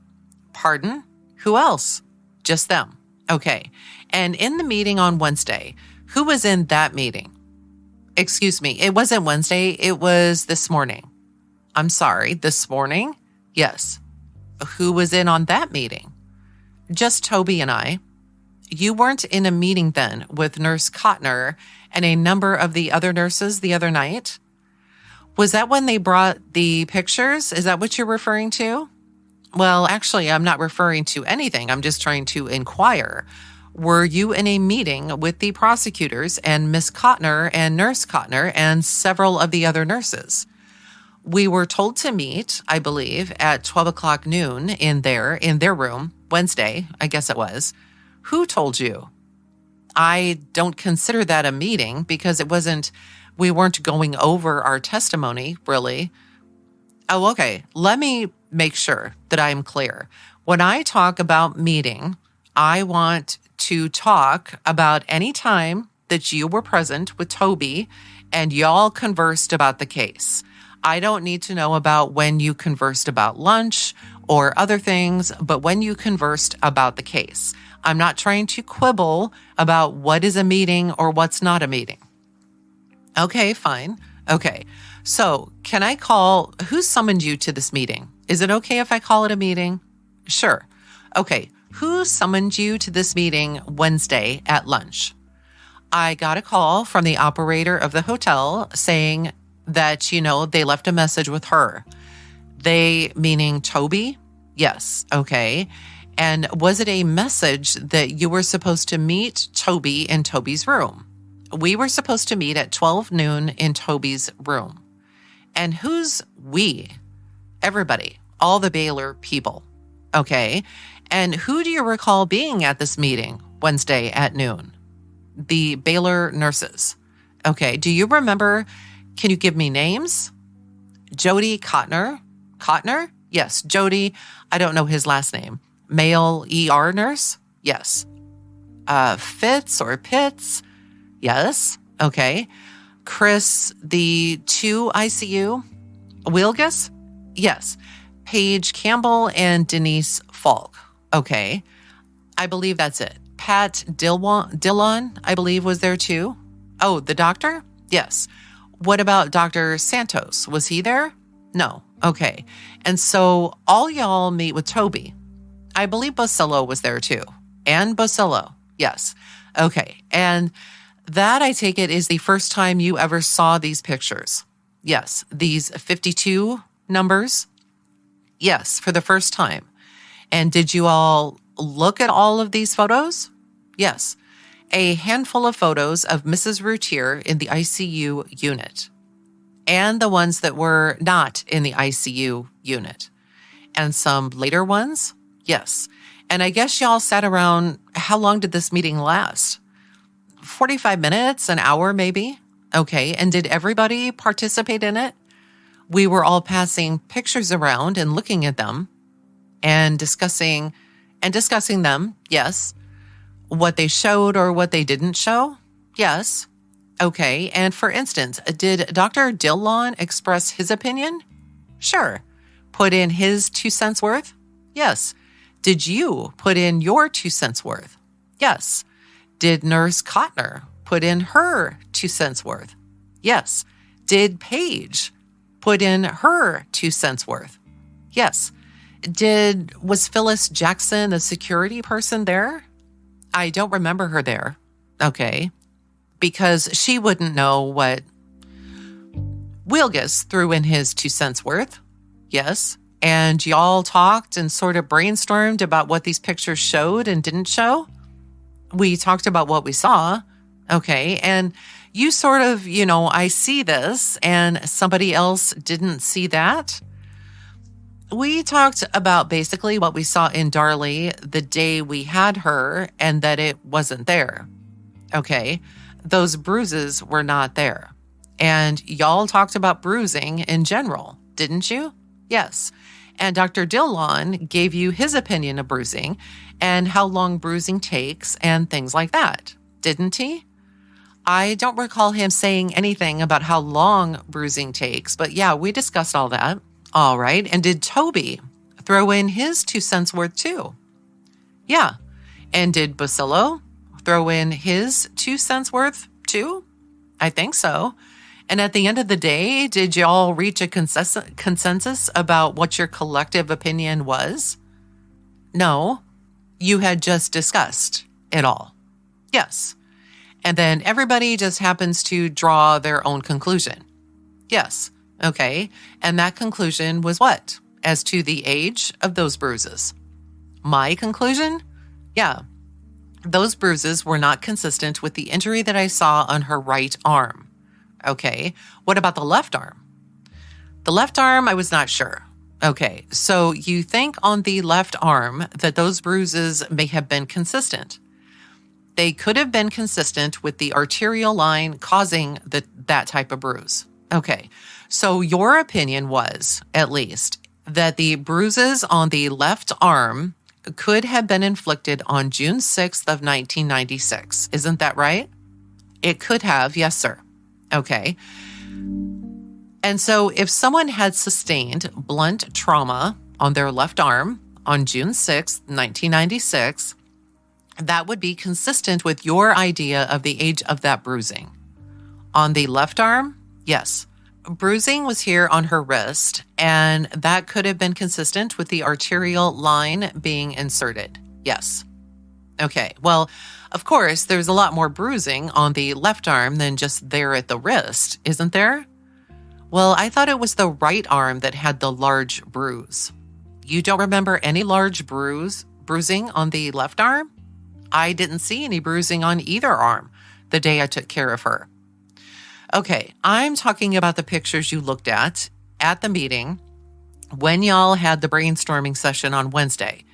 Pardon? Who else? Just them. Okay. And in the meeting on Wednesday, who was in that meeting? Excuse me, it wasn't Wednesday, it was this morning. I'm sorry, this morning? Yes. Who was in on that meeting? Just Toby and I. You weren't in a meeting then with Nurse Cotner and a number of the other nurses the other night? Was that when they brought the pictures? Is that what you're referring to? Well, actually, I'm not referring to anything. I'm just trying to inquire. Were you in a meeting with the prosecutors and Miss Cotner and Nurse Cotner and several of the other nurses? We were told to meet, I believe, at 12 o'clock noon in their room, Wednesday, I guess it was. Who told you? I don't consider that a meeting because we weren't going over our testimony, really. Oh, okay. Let me make sure that I'm clear. When I talk about meeting, I want to talk about any time that you were present with Toby and y'all conversed about the case. I don't need to know about when you conversed about lunch or other things, but when you conversed about the case. I'm not trying to quibble about what is a meeting or what's not a meeting. Okay, fine. Okay. So can I call, who summoned you to this meeting? Is it okay if I call it a meeting? Sure. Okay. Who summoned you to this meeting Wednesday at lunch? I got a call from the operator of the hotel saying that, they left a message with her. They, meaning Toby? Yes. Okay. And was it a message that you were supposed to meet Toby in Toby's room? We were supposed to meet at 12 noon in Toby's room. And who's we? Everybody, all the Baylor people. Okay. And who do you recall being at this meeting Wednesday at noon? The Baylor nurses. Okay. Do you remember? Can you give me names? Jody Cotner. Cotner? Yes. Jody. I don't know his last name. Male ER nurse? Yes. Fitz or Pitts? Yes. Okay. Chris, the 2 ICU? Wilgus? Yes. Paige Campbell and Denise Falk. Okay. I believe that's it. Pat Dillon, I believe, was there too. Oh, the doctor? Yes. What about Dr. Santos? Was he there? No. Okay. And so all y'all meet with Toby. I believe Bosillo was there too. And Bosillo. Yes. Okay. And that, I take it, is the first time you ever saw these pictures. Yes. These 52 numbers. Yes. For the first time. And did you all look at all of these photos? Yes. A handful of photos of Mrs. Routier in the ICU unit. And the ones that were not in the ICU unit. And some later ones? Yes. And I guess y'all sat around, how long did this meeting last? 45 minutes, an hour maybe? Okay. And did everybody participate in it? We were all passing pictures around and looking at them and discussing them. Yes. What they showed or what they didn't show? Yes. Okay. And for instance, did Dr. Dillon express his opinion? Sure. Put in his 2 cents worth? Yes. Did you put in your 2 cents worth? Yes. Did Nurse Cotner put in her 2 cents worth? Yes. Did Paige put in her 2 cents worth? Yes. Was Phyllis Jackson, the security person, there? I don't remember her there. Okay. Because she wouldn't know what Wilgus threw in his 2 cents worth. Yes. And y'all talked and sort of brainstormed about what these pictures showed and didn't show. We talked about what we saw. Okay. And you sort of, I see this and somebody else didn't see that. We talked about basically what we saw in Darlie the day we had her and that it wasn't there. Okay. Those bruises were not there. And y'all talked about bruising in general, didn't you? Yes. And Dr. Dillon gave you his opinion of bruising and how long bruising takes and things like that, didn't he? I don't recall him saying anything about how long bruising takes, but yeah, we discussed all that. All right. And did Toby throw in his 2 cents worth too? Yeah. And did Bosillo throw in his 2 cents worth too? I think so. And at the end of the day, did y'all reach a consensus about what your collective opinion was? No. You had just discussed it all. Yes. And then everybody just happens to draw their own conclusion. Yes. Okay. And that conclusion was what? As to the age of those bruises. My conclusion? Yeah. Those bruises were not consistent with the injury that I saw on her right arm. Okay. What about the left arm? The left arm, I was not sure. Okay. So you think on the left arm that those bruises may have been consistent. They could have been consistent with the arterial line causing that type of bruise. Okay. So your opinion was, at least, that the bruises on the left arm could have been inflicted on June 6th of 1996. Isn't that right? It could have. Yes, sir. Okay. And so if someone had sustained blunt trauma on their left arm on June 6th, 1996, that would be consistent with your idea of the age of that bruising. On the left arm, yes. bruising was here on her wrist, and that could have been consistent with the arterial line being inserted. Yes. Okay, well, of course, there's a lot more bruising on the left arm than just there at the wrist, isn't there? Well, I thought it was the right arm that had the large bruise. You don't remember any large bruising on the left arm? I didn't see any bruising on either arm the day I took care of her. Okay, I'm talking about the pictures you looked at the meeting when y'all had the brainstorming session on Wednesday.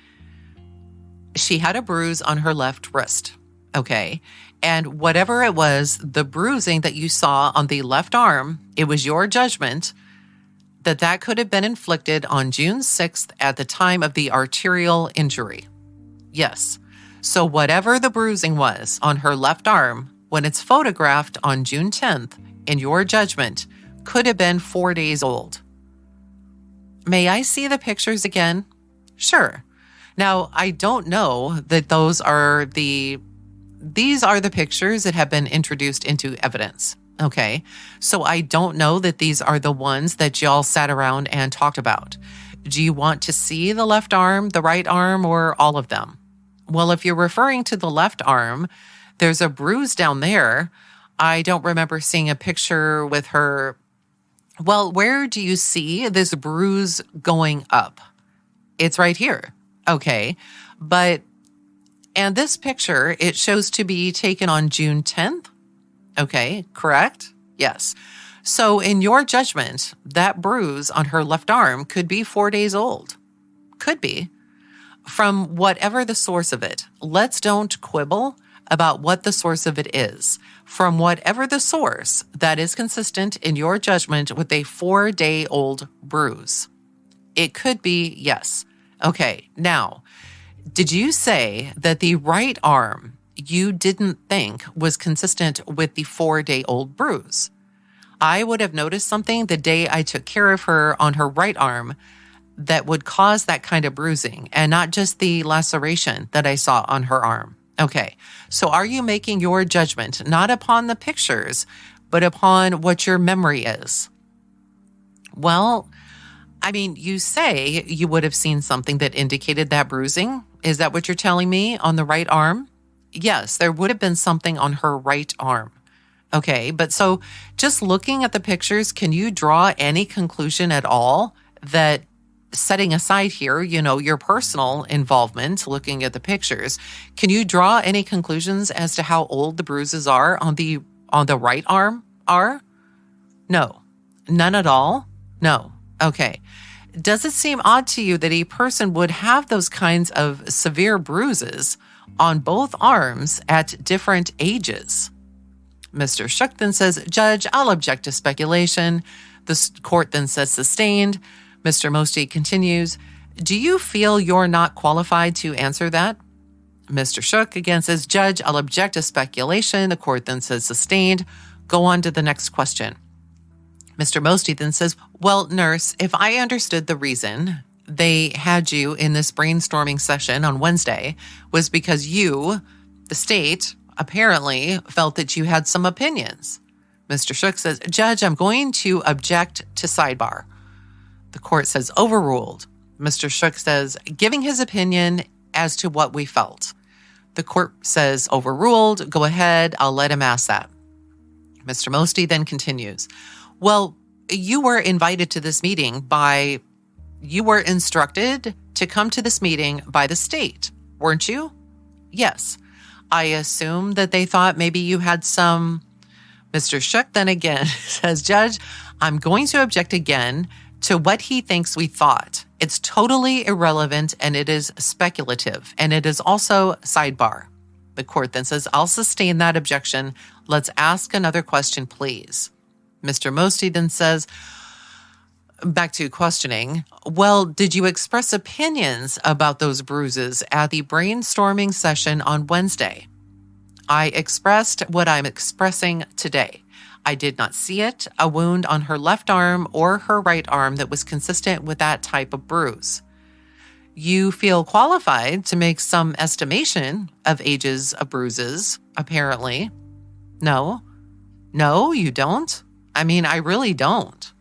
She had a bruise on her left wrist, okay? And whatever it was, the bruising that you saw on the left arm, it was your judgment that could have been inflicted on June 6th at the time of the arterial injury. Yes. So whatever the bruising was on her left arm, when it's photographed on June 10th, in your judgment, could have been 4 days old. May I see the pictures again? Sure. Now, I don't know that these are the pictures that have been introduced into evidence. Okay. So I don't know that these are the ones that y'all sat around and talked about. Do you want to see the left arm, the right arm, or all of them? Well, if you're referring to the left arm, there's a bruise down there. I don't remember seeing a picture with her. Well, where do you see this bruise going up? It's right here. Okay. And this picture, it shows to be taken on June 10th. Okay, correct? Yes. So in your judgment, that bruise on her left arm could be 4 days old. Could be. From whatever the source of it. Let's don't quibble about what the source of it is. From whatever the source, that is consistent in your judgment with a 4-day-old bruise. It could be, yes. Okay, now, did you say that the right arm you didn't think was consistent with the 4-day-old bruise? I would have noticed something the day I took care of her on her right arm that would cause that kind of bruising and not just the laceration that I saw on her arm. Okay, so are you making your judgment not upon the pictures, but upon what your memory is? Well, I mean, you say you would have seen something that indicated that bruising. Is that what you're telling me on the right arm? Yes, there would have been something on her right arm. Okay, but so just looking at the pictures, can you draw any conclusion at all that, setting aside here, your personal involvement, looking at the pictures, can you draw any conclusions as to how old the bruises are on the right arm are? No. None at all? No. Okay. Does it seem odd to you that a person would have those kinds of severe bruises on both arms at different ages? Mr. Shook then says, Judge, I'll object to speculation. The court then says sustained. Mr. Mosty continues, do you feel you're not qualified to answer that? Mr. Shook again says, Judge, I'll object to speculation. The court then says sustained. Go on to the next question. Mr. Mosty then says, well, nurse, if I understood the reason they had you in this brainstorming session on Wednesday was because you, the state, apparently felt that you had some opinions. Mr. Shook says, Judge, I'm going to object to sidebar. The court says overruled. Mr. Shook says, giving his opinion as to what we felt. The court says overruled. Go ahead. I'll let him ask that. Mr. Mosty then continues. Well, you were invited to this meeting you were instructed to come to this meeting by the state, weren't you? Yes. I assume that they thought maybe you had some. Mr. Shook then again says, Judge, I'm going to object again to what he thinks we thought. It's totally irrelevant and it is speculative and it is also sidebar. The court then says, I'll sustain that objection. Let's ask another question, please. Mr. Mosty then says, back to questioning, well, did you express opinions about those bruises at the brainstorming session on Wednesday? I expressed what I'm expressing today. I did not see it, a wound on her left arm or her right arm that was consistent with that type of bruise. You feel qualified to make some estimation of ages of bruises, apparently. No, you don't. I mean, I really don't.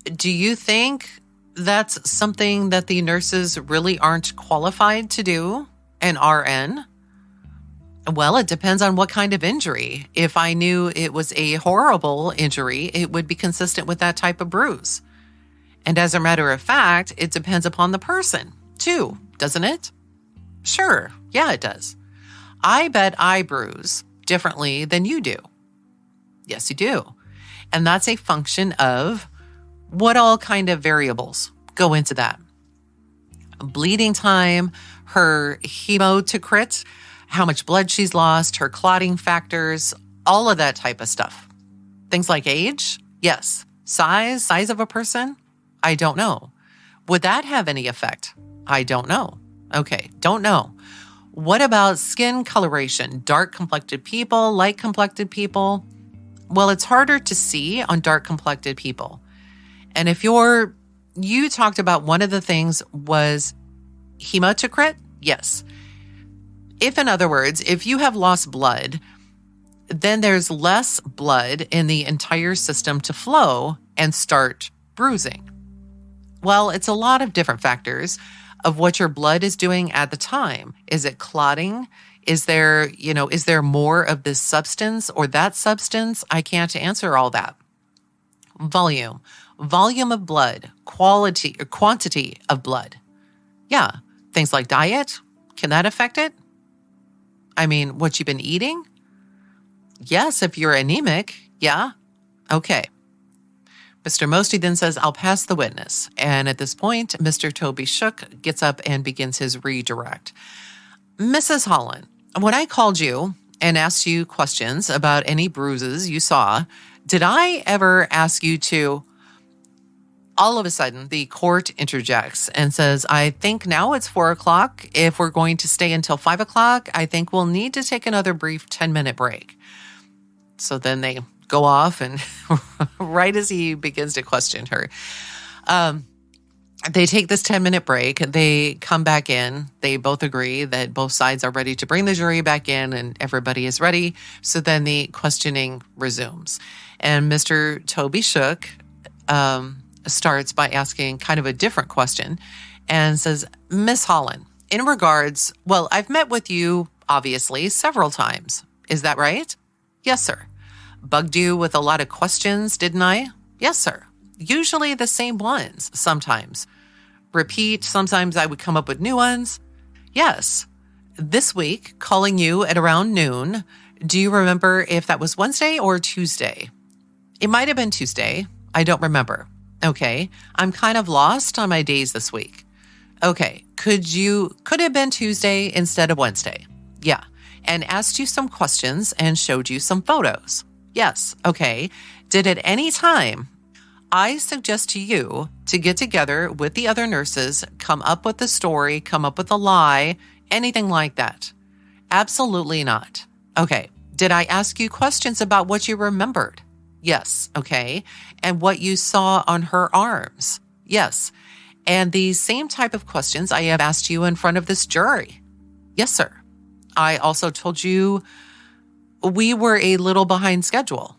Do you think that's something that the nurses really aren't qualified to do, an RN? Well, it depends on what kind of injury. If I knew it was a horrible injury, it would be consistent with that type of bruise. And as a matter of fact, it depends upon the person too, doesn't it? Sure, yeah, it does. I bet I bruise differently than you do. Yes, you do. And that's a function of what all kind of variables go into that. Bleeding time, her hematocrit, how much blood she's lost, her clotting factors, all of that type of stuff. Things like age, yes. Size of a person, I don't know. Would that have any effect? I don't know. Okay, don't know. What about skin coloration? Dark complected people, light complected people? Well, it's harder to see on dark complected people. And if you talked about one of the things was hematocrit? Yes. If, in other words, if you have lost blood, then there's less blood in the entire system to flow and start bruising. Well, it's a lot of different factors of what your blood is doing at the time. Is it clotting? Is there more of this substance or that substance? I can't answer all that. Volume of blood, quality or quantity of blood. Yeah, things like diet, can that affect it? I mean, what you've been eating? Yes, if you're anemic, yeah. Okay. Mr. Mosty then says, I'll pass the witness. And at this point, Mr. Toby Shook gets up and begins his redirect. Mrs. Holland, when I called you and asked you questions about any bruises you saw, did I ever ask you to... All of a sudden, the court interjects and says, I think now it's 4:00. If we're going to stay until 5:00, I think we'll need to take another brief 10-minute break. So then they go off, and right as he begins to question her, they take this 10-minute break. They come back in. They both agree that both sides are ready to bring the jury back in, and everybody is ready. So then the questioning resumes. And Mr. Toby Shook starts by asking kind of a different question and says, Miss Holland, in regards, well, I've met with you, obviously, several times. Is that right? Yes, sir. Bugged you with a lot of questions, didn't I? Yes, sir. Usually the same ones, sometimes. Repeat, sometimes I would come up with new ones. Yes. This week, calling you at around noon, do you remember if that was Wednesday or Tuesday? It might have been Tuesday. I don't remember. Okay. I'm kind of lost on my days this week. Okay. Could it have been Tuesday instead of Wednesday? Yeah. And asked you some questions and showed you some photos. Yes. Okay. Did at any time I suggest to you to get together with the other nurses, come up with a story, come up with a lie, anything like that? Absolutely not. Okay. Did I ask you questions about what you remembered? Yes. Okay. And what you saw on her arms? Yes. And the same type of questions I have asked you in front of this jury? Yes, sir. I also told you we were a little behind schedule.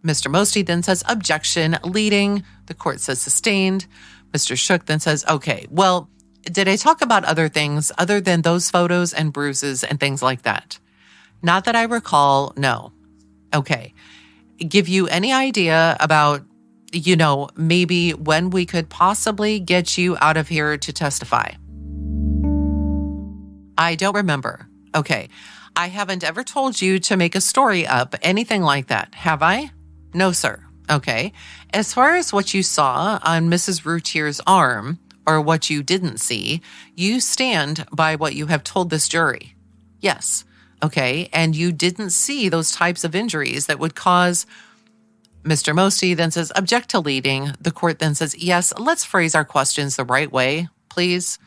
Mr. Mosty then says objection, leading. The court says sustained. Mr. Shook then says, okay, well, did I talk about other things other than those photos and bruises and things like that? Not that I recall, no. Okay. Give you any idea about, maybe when we could possibly get you out of here to testify? I don't remember. Okay. I haven't ever told you to make a story up, anything like that, have I? No, sir. Okay. As far as what you saw on Mrs. Routier's arm, or what you didn't see, you stand by what you have told this jury. Yes. Okay. And you didn't see those types of injuries that would cause... Mr. Mosty then says, object to leading. The court then says, yes, let's phrase our questions the right way, please.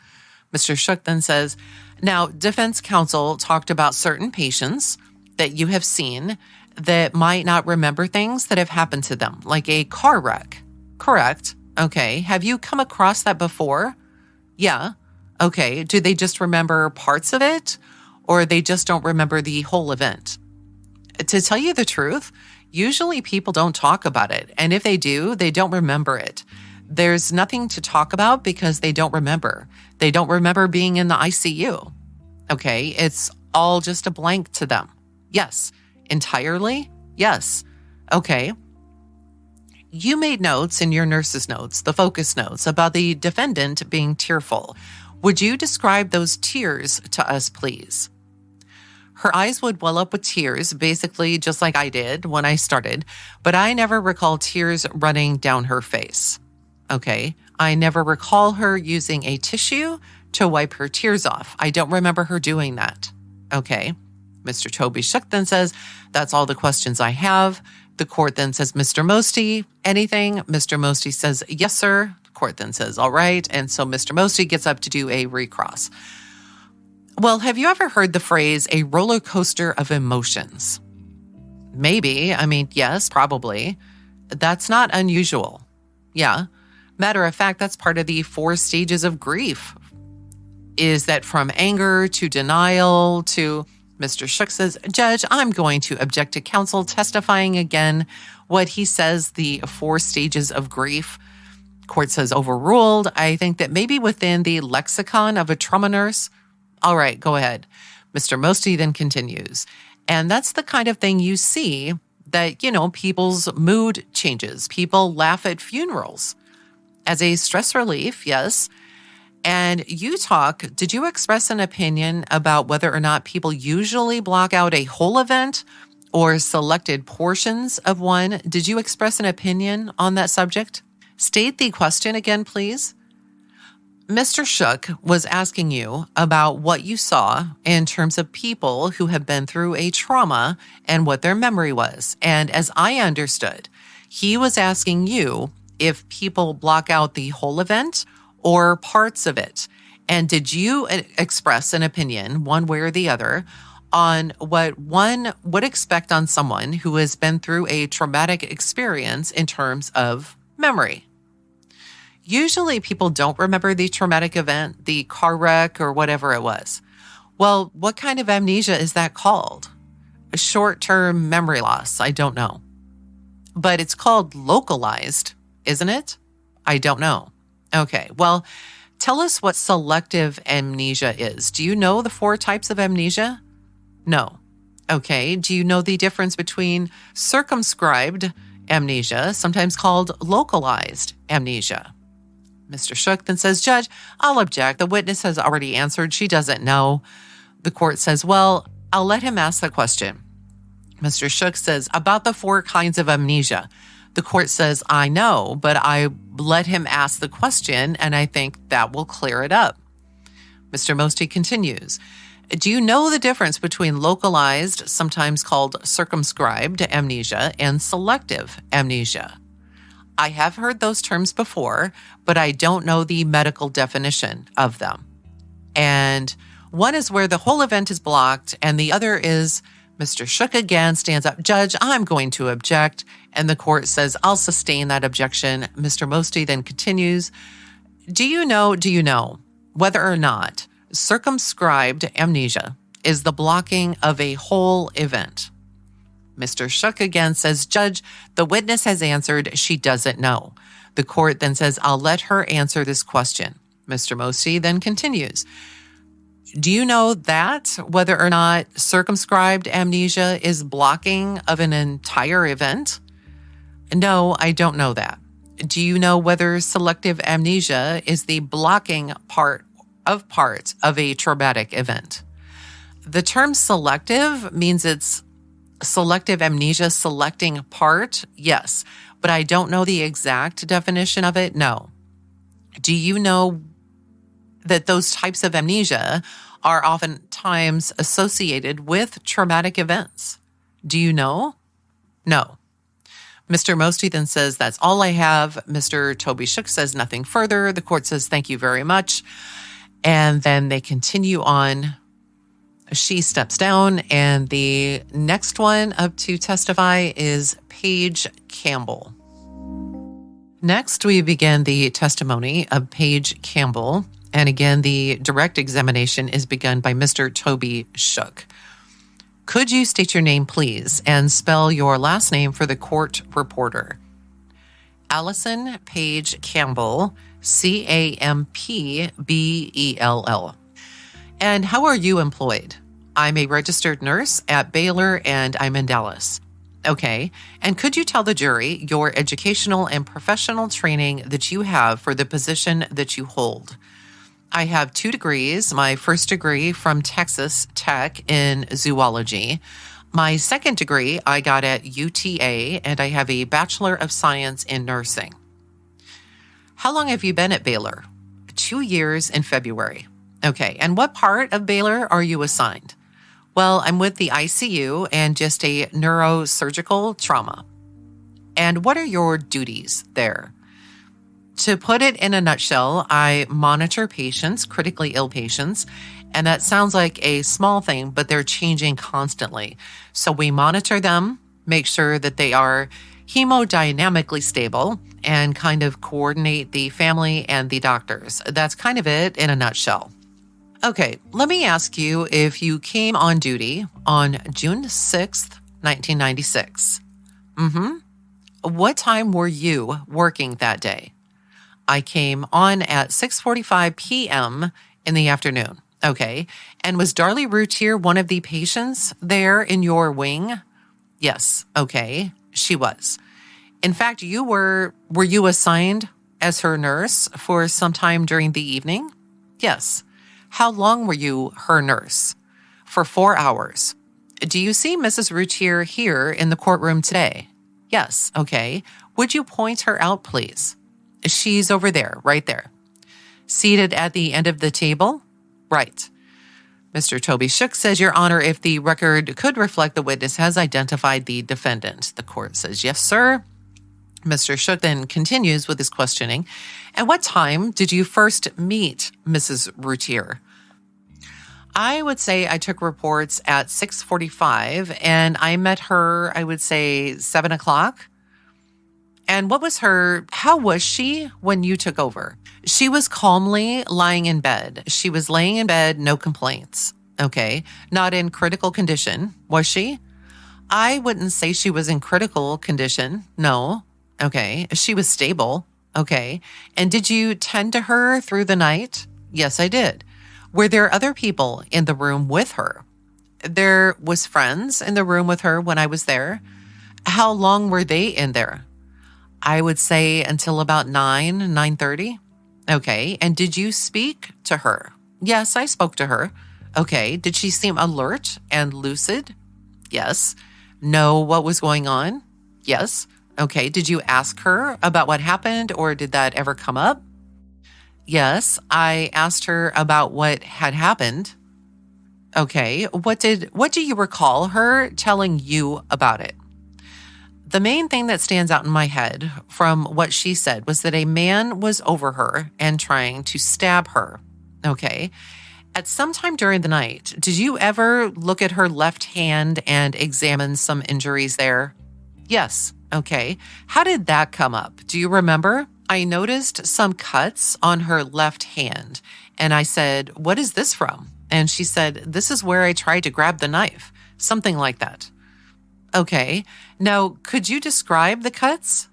Mr. Shook then says, now, defense counsel talked about certain patients that you have seen that might not remember things that have happened to them, like a car wreck. Correct. Okay. Have you come across that before? Yeah. Okay. Do they just remember parts of it, or they just don't remember the whole event? To tell you the truth, Usually people don't talk about it. And if they do, they don't remember it. There's nothing to talk about because they don't remember. They don't remember being in the ICU. Okay, it's all just a blank to them. Yes. Entirely? Yes. Okay. You made notes in your nurse's notes, the focus notes, about the defendant being tearful. Would you describe those tears to us, please? Her eyes would well up with tears, basically just like I did when I started, but I never recall tears running down her face. Okay. I never recall her using a tissue to wipe her tears off. I don't remember her doing that. Okay. Mr. Toby Shook then says, that's all the questions I have. The court then says, Mr. Mosty, anything? Mr. Mosty says, yes, sir. The court then says, all right. And so Mr. Mosty gets up to do a recross. Well, have you ever heard the phrase, a roller coaster of emotions? Maybe. I mean, yes, probably. That's not unusual. Yeah. Matter of fact, that's part of the 4 stages of grief. Is that from anger to denial to... Mr. Shook says, Judge, I'm going to object to counsel testifying again what he says the 4 stages of grief. Court says overruled. I think that maybe within the lexicon of a trauma nurse. All right, go ahead. Mr. Mosty then continues. And that's the kind of thing you see that, people's mood changes. People laugh at funerals as a stress relief, yes. And you did you express an opinion about whether or not people usually block out a whole event or selected portions of one? Did you express an opinion on that subject? State the question again, please. Mr. Shook was asking you about what you saw in terms of people who have been through a trauma and what their memory was. And as I understood, he was asking you if people block out the whole event or parts of it. And did you express an opinion, one way or the other, on what one would expect on someone who has been through a traumatic experience in terms of memory? Usually people don't remember the traumatic event, the car wreck, or whatever it was. Well, what kind of amnesia is that called? A short-term memory loss, I don't know. But it's called localized, isn't it? I don't know. Okay, well, tell us what selective amnesia is. Do you know the 4 types of amnesia? No. Okay, do you know the difference between circumscribed amnesia, sometimes called localized amnesia? Mr. Shook then says, Judge, I'll object. The witness has already answered. She doesn't know. The court says, well, I'll let him ask the question. Mr. Shook says, about the 4 kinds of amnesia. The court says, I know, but I let him ask the question, and I think that will clear it up. Mr. Mosty continues, do you know the difference between localized, sometimes called circumscribed amnesia, and selective amnesia? I have heard those terms before, but I don't know the medical definition of them. And one is where the whole event is blocked, and the other is Mr. Shook again stands up. Judge, I'm going to object. And the court says, I'll sustain that objection. Mr. Mosty then continues, do you know whether or not circumscribed amnesia is the blocking of a whole event? Mr. Shook again says, Judge, the witness has answered. She doesn't know. The court then says, I'll let her answer this question. Mr. Mosty then continues, do you know that whether or not circumscribed amnesia is blocking of an entire event? No, I don't know that. Do you know whether selective amnesia is the blocking part of a traumatic event? The term selective means it's selective amnesia, selecting part, yes, but I don't know the exact definition of it, no. Do you know that those types of amnesia are oftentimes associated with traumatic events? Do you know? No. Mr. Mosty then says, that's all I have. Mr. Toby Shook says nothing further. The court says, thank you very much. And then they continue on. She steps down, and the next one up to testify is Paige Campbell. Next, we begin the testimony of Paige Campbell. And again, the direct examination is begun by Mr. Toby Shook. Could you state your name, please, and spell your last name for the court reporter? Allison Paige Campbell, Campbell. And how are you employed? I'm a registered nurse at Baylor and I'm in Dallas. Okay. And could you tell the jury your educational and professional training that you have for the position that you hold? I have 2 degrees. My first degree from Texas Tech in zoology. My second degree I got at UTA, and I have a Bachelor of Science in nursing. How long have you been at Baylor? 2 years in February. Okay. And what part of Baylor are you assigned? Well, I'm with the ICU and just a neurosurgical trauma. And what are your duties there? To put it in a nutshell, I monitor patients, critically ill patients, and that sounds like a small thing, but they're changing constantly. So we monitor them, make sure that they are hemodynamically stable, and kind of coordinate the family and the doctors. That's kind of it in a nutshell. Okay, let me ask you if you came on duty on June 6th, 1996. What time were you working that day? I came on at 6:45 p.m. in the afternoon. Okay, and was Darlie Routier one of the patients there in your wing? Yes, okay, she was. In fact, were you assigned as her nurse for some time during the evening? Yes. How long were you her nurse? For 4 hours. Do you see Mrs. Routier here in the courtroom today? Yes. Okay. Would you point her out, please? She's over there, right there. Seated at the end of the table? Right. Mr. Toby Shook says, Your Honor, if the record could reflect the witness has identified the defendant. The court says, yes, sir. Mr. Shook then continues with his questioning. At what time did you first meet Mrs. Routier? I would say I took reports at 6:45 and I met her, I would say 7 o'clock. And how was she when you took over? She was calmly lying in bed. She was laying in bed, no complaints. Okay. Not in critical condition, was she? I wouldn't say she was in critical condition. No. Okay. She was stable. Okay. And did you tend to her through the night? Yes, I did. Were there other people in the room with her? There was friends in the room with her when I was there. How long were they in there? I would say until about 9:30. Okay. And did you speak to her? Yes, I spoke to her. Okay. Did she seem alert and lucid? Yes. Know what was going on? Yes. Okay. Did you ask her about what happened, or did that ever come up? Yes. I asked her about what had happened. Okay. What do you recall her telling you about it? The main thing that stands out in my head from what she said was that a man was over her and trying to stab her. Okay. At some time during the night, did you ever look at her left hand and examine some injuries there? Yes. Okay. How did that come up? Do you remember? I noticed some cuts on her left hand, and I said, "What is this from?" And she said, "This is where I tried to grab the knife." Something like that. Okay. Now, could you describe the cuts?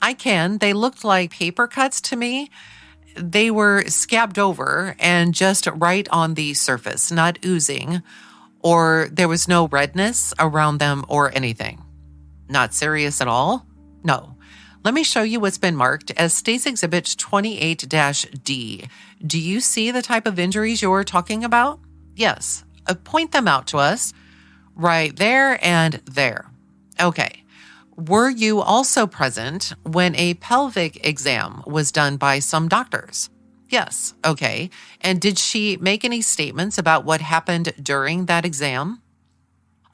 I can. They looked like paper cuts to me. They were scabbed over and just right on the surface, not oozing, or there was no redness around them or anything. Not serious at all? No. Let me show you what's been marked as State's Exhibit 28-D. Do you see the type of injuries you're talking about? Yes. Point them out to us. Right there and there. Okay. Were you also present when a pelvic exam was done by some doctors? Yes. Okay. And did she make any statements about what happened during that exam?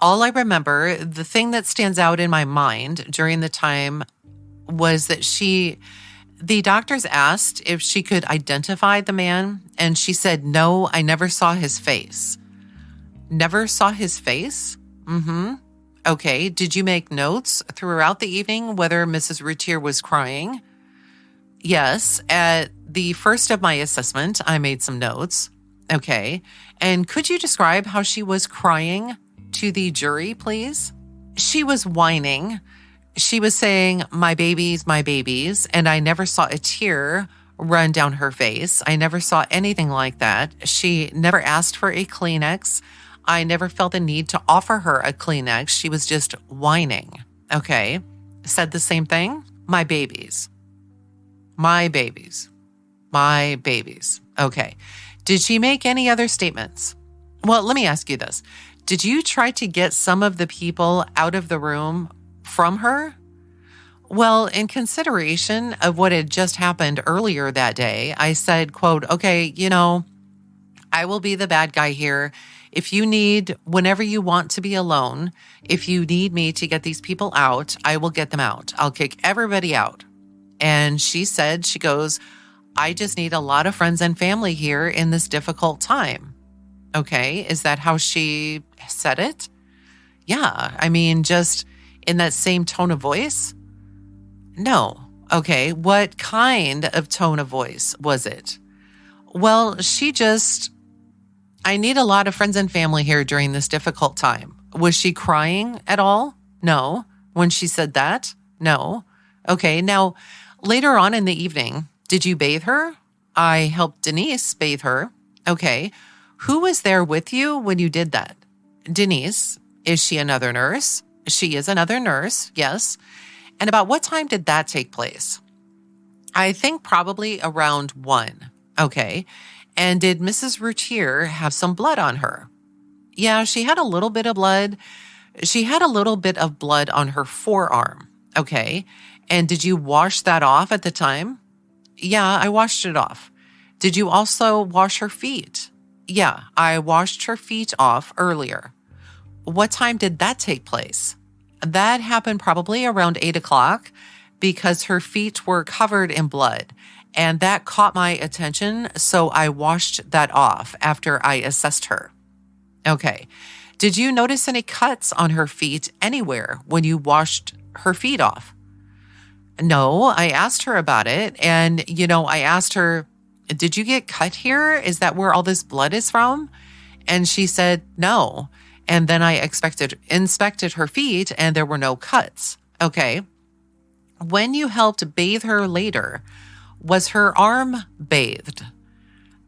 All I remember, the thing that stands out in my mind during the time was that the doctors asked if she could identify the man, and she said, "No, I never saw his face." Never saw his face? Okay. Did you make notes throughout the evening whether Mrs. Routier was crying? Yes. At the first of my assessment, I made some notes. Okay. And could you describe how she was crying to the jury, please? She was whining. She was saying, my babies, and I never saw a tear run down her face. I never saw anything like that. She never asked for a Kleenex. I never felt the need to offer her a Kleenex. She was just whining. Okay. Said the same thing. My babies. Okay. Did she make any other statements? Well, let me ask you this. Did you try to get some of the people out of the room from her? Well, in consideration of what had just happened earlier that day, I said, quote, okay, I will be the bad guy here. If you need, whenever you want to be alone, if you need me to get these people out, I will get them out. I'll kick everybody out. And she said, she goes, I just need a lot of friends and family here in this difficult time. Okay, is that how she said it? Yeah, I mean, just in that same tone of voice? No. Okay, what kind of tone of voice was it? Well, I need a lot of friends and family here during this difficult time. Was she crying at all? No. When she said that? No. Okay, now, later on in the evening, did you bathe her? I helped Denise bathe her. Okay. Who was there with you when you did that? Denise. Is she another nurse? She is another nurse, yes. And about what time did that take place? I think probably around 1. Okay. And did Mrs. Routier have some blood on her? Yeah, she had a little bit of blood. She had a little bit of blood on her forearm. Okay. And did you wash that off at the time? Yeah, I washed it off. Did you also wash her feet? Yeah, I washed her feet off earlier. What time did that take place? That happened probably around 8 o'clock because her feet were covered in blood. And that caught my attention, so I washed that off after I assessed her. Okay. Did you notice any cuts on her feet anywhere when you washed her feet off? No, I asked her about it. And, I asked her, did you get cut here? Is that where all this blood is from? And she said, no. And then I inspected her feet and there were no cuts. Okay. When you helped bathe her later, was her arm bathed?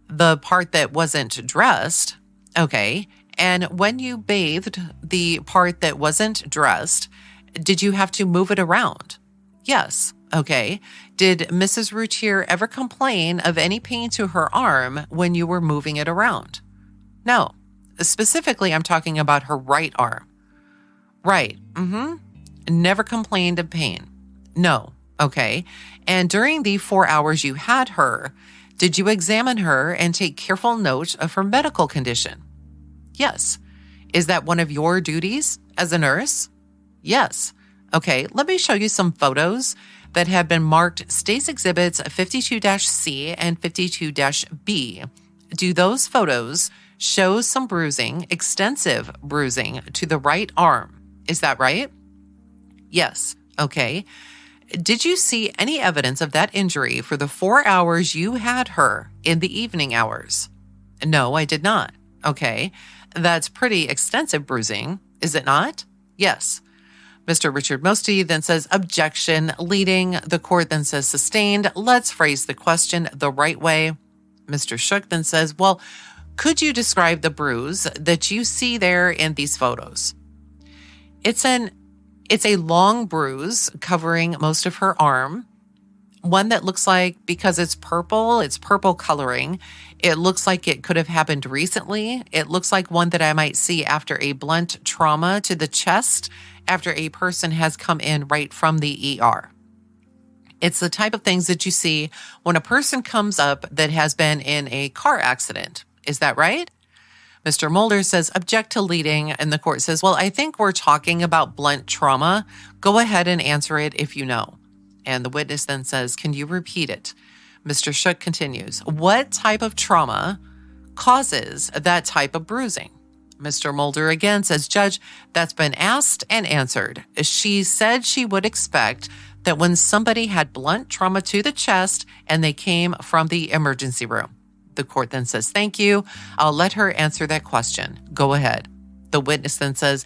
The part that wasn't dressed? Okay. And when you bathed the part that wasn't dressed, did you have to move it around? Yes. Okay. Did Mrs. Routier ever complain of any pain to her arm when you were moving it around? No. Specifically, I'm talking about her right arm. Right. Never complained of pain. No. Okay. And during the 4 hours you had her, did you examine her and take careful note of her medical condition? Yes. Is that one of your duties as a nurse? Yes. Okay, let me show you some photos that have been marked State's Exhibits 52-C and 52-B. Do those photos show some bruising, extensive bruising to the right arm? Is that right? Yes. Okay. Did you see any evidence of that injury for the 4 hours you had her in the evening hours? No, I did not. Okay. That's pretty extensive bruising, is it not? Yes. Mr. Richard Mosty then says objection, leading. The court then says sustained. Let's phrase the question the right way. Mr. Shook then says, well, could you describe the bruise that you see there in these photos? It's a long bruise covering most of her arm. One that looks like, because it's purple coloring, it looks like it could have happened recently. It looks like one that I might see after a blunt trauma to the chest, after a person has come in right from the ER. It's the type of things that you see when a person comes up that has been in a car accident. Is that right? Mr. Mulder says, object to leading, and the court says, well, I think we're talking about blunt trauma. Go ahead and answer it if you know. And the witness then says, can you repeat it? Mr. Shook continues, what type of trauma causes that type of bruising? Mr. Mulder again says, Judge, that's been asked and answered. She said she would expect that when somebody had blunt trauma to the chest and they came from the emergency room. The court then says, thank you. I'll let her answer that question. Go ahead. The witness then says,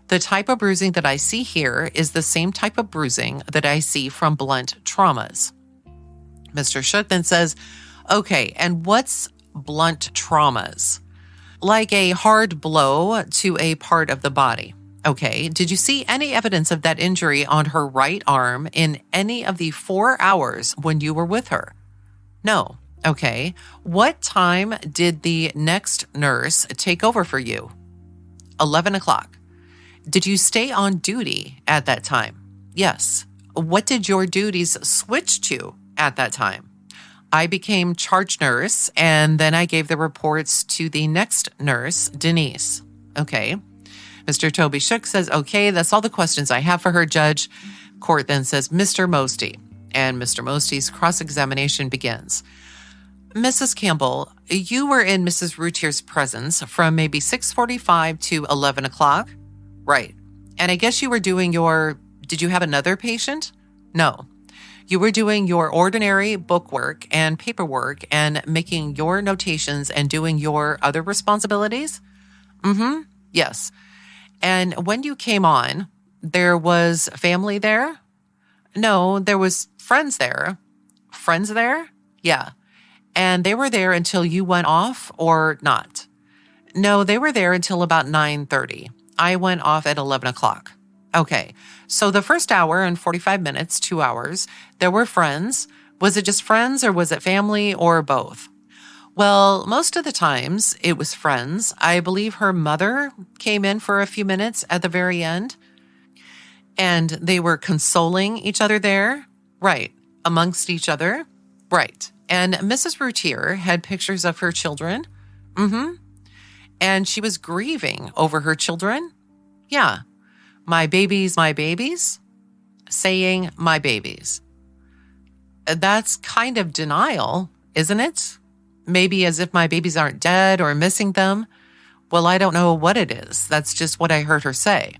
the type of bruising that I see here is the same type of bruising that I see from blunt traumas. Mr. Shook then says, okay, and what's blunt traumas? Like a hard blow to a part of the body. Okay, did you see any evidence of that injury on her right arm in any of the 4 hours when you were with her? No. Okay, what time did the next nurse take over for you? 11 o'clock. Did you stay on duty at that time? Yes. What did your duties switch to at that time? I became charge nurse, and then I gave the reports to the next nurse, Denise. Okay. Mr. Toby Shook says, okay, that's all the questions I have for her, Judge. Court then says, Mr. Mosty. And Mr. Mosty's cross-examination begins. Mrs. Campbell, you were in Mrs. Routier's presence from maybe 6:45 to 11 o'clock? Right. And I guess you were doing did you have another patient? No. You were doing your ordinary bookwork and paperwork and making your notations and doing your other responsibilities? Mm-hmm. Yes. And when you came on, there was family there? No, there was friends there. Friends there? Yeah. And they were there until you went off or not? No, they were there until about 9:30. I went off at 11 o'clock. Okay. So the first hour and 45 minutes, 2 hours, there were friends. Was it just friends or was it family or both? Well, most of the times it was friends. I believe her mother came in for a few minutes at the very end, and they were consoling each other there. Right. Amongst each other. Right. And Mrs. Routier had pictures of her children. Mm-hmm. And she was grieving over her children. Yeah. My babies, saying my babies. That's kind of denial, isn't it? Maybe as if my babies aren't dead or missing them. Well, I don't know what it is. That's just what I heard her say.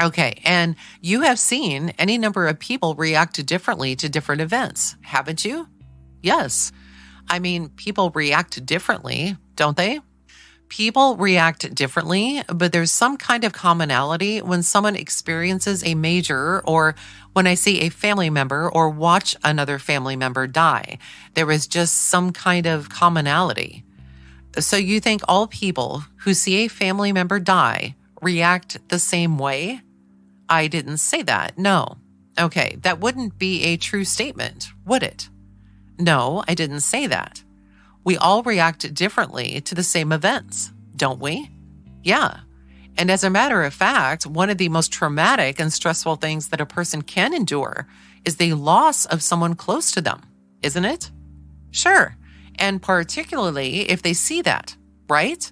Okay, and you have seen any number of people react differently to different events, haven't you? Yes. I mean, people react differently, don't they? People react differently, but there's some kind of commonality when someone experiences a major, or when I see a family member or watch another family member die. There is just some kind of commonality. So you think all people who see a family member die react the same way? I didn't say that, no. Okay, that wouldn't be a true statement, would it? No, I didn't say that. We all react differently to the same events, don't we? Yeah. And as a matter of fact, one of the most traumatic and stressful things that a person can endure is the loss of someone close to them, isn't it? Sure. And particularly if they see that, right?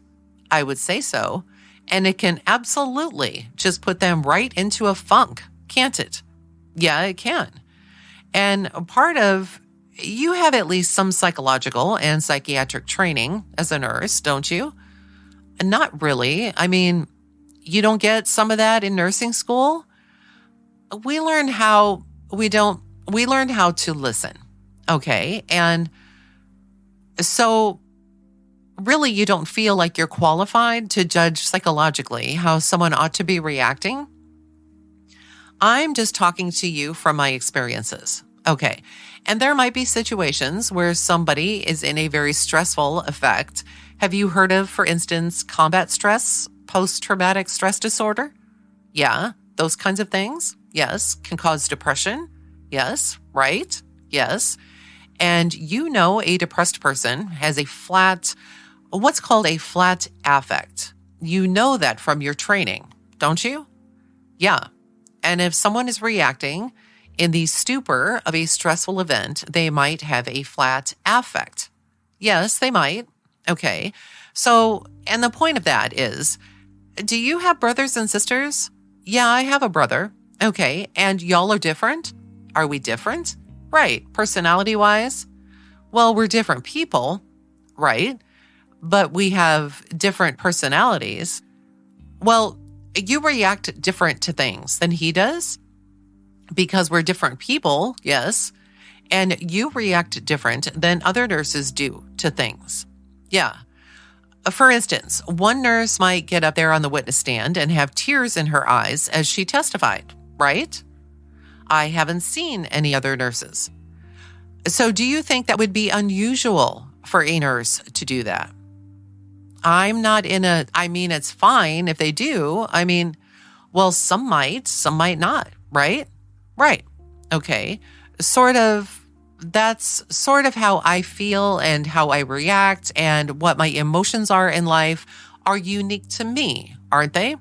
I would say so. And it can absolutely just put them right into a funk, can't it? Yeah, it can. And you have at least some psychological and psychiatric training as a nurse, don't you? Not really. I mean, you don't get some of that in nursing school? We learned how to listen. Okay. And so really you don't feel like you're qualified to judge psychologically how someone ought to be reacting? I'm just talking to you from my experiences. Okay. And there might be situations where somebody is in a very stressful effect. Have you heard of, for instance, combat stress, post-traumatic stress disorder? Yeah, those kinds of things. Yes. Can cause depression. Yes. Right. Yes. And a depressed person has what's called a flat affect. You know that from your training, don't you? Yeah. And if someone is reacting in the stupor of a stressful event, they might have a flat affect. Yes, they might. Okay. So, and the point of that is, do you have brothers and sisters? Yeah, I have a brother. Okay. And y'all are different? Are we different? Right. Personality-wise? Well, we're different people, right? But we have different personalities. Well, you react different to things than he does because we're different people, yes. And you react different than other nurses do to things. Yeah. For instance, one nurse might get up there on the witness stand and have tears in her eyes as she testified, right? I haven't seen any other nurses. So do you think that would be unusual for a nurse to do that? It's fine if they do. Well, some might not, right? Right. Okay. That's sort of how I feel and how I react, and what my emotions are in life are unique to me, aren't they?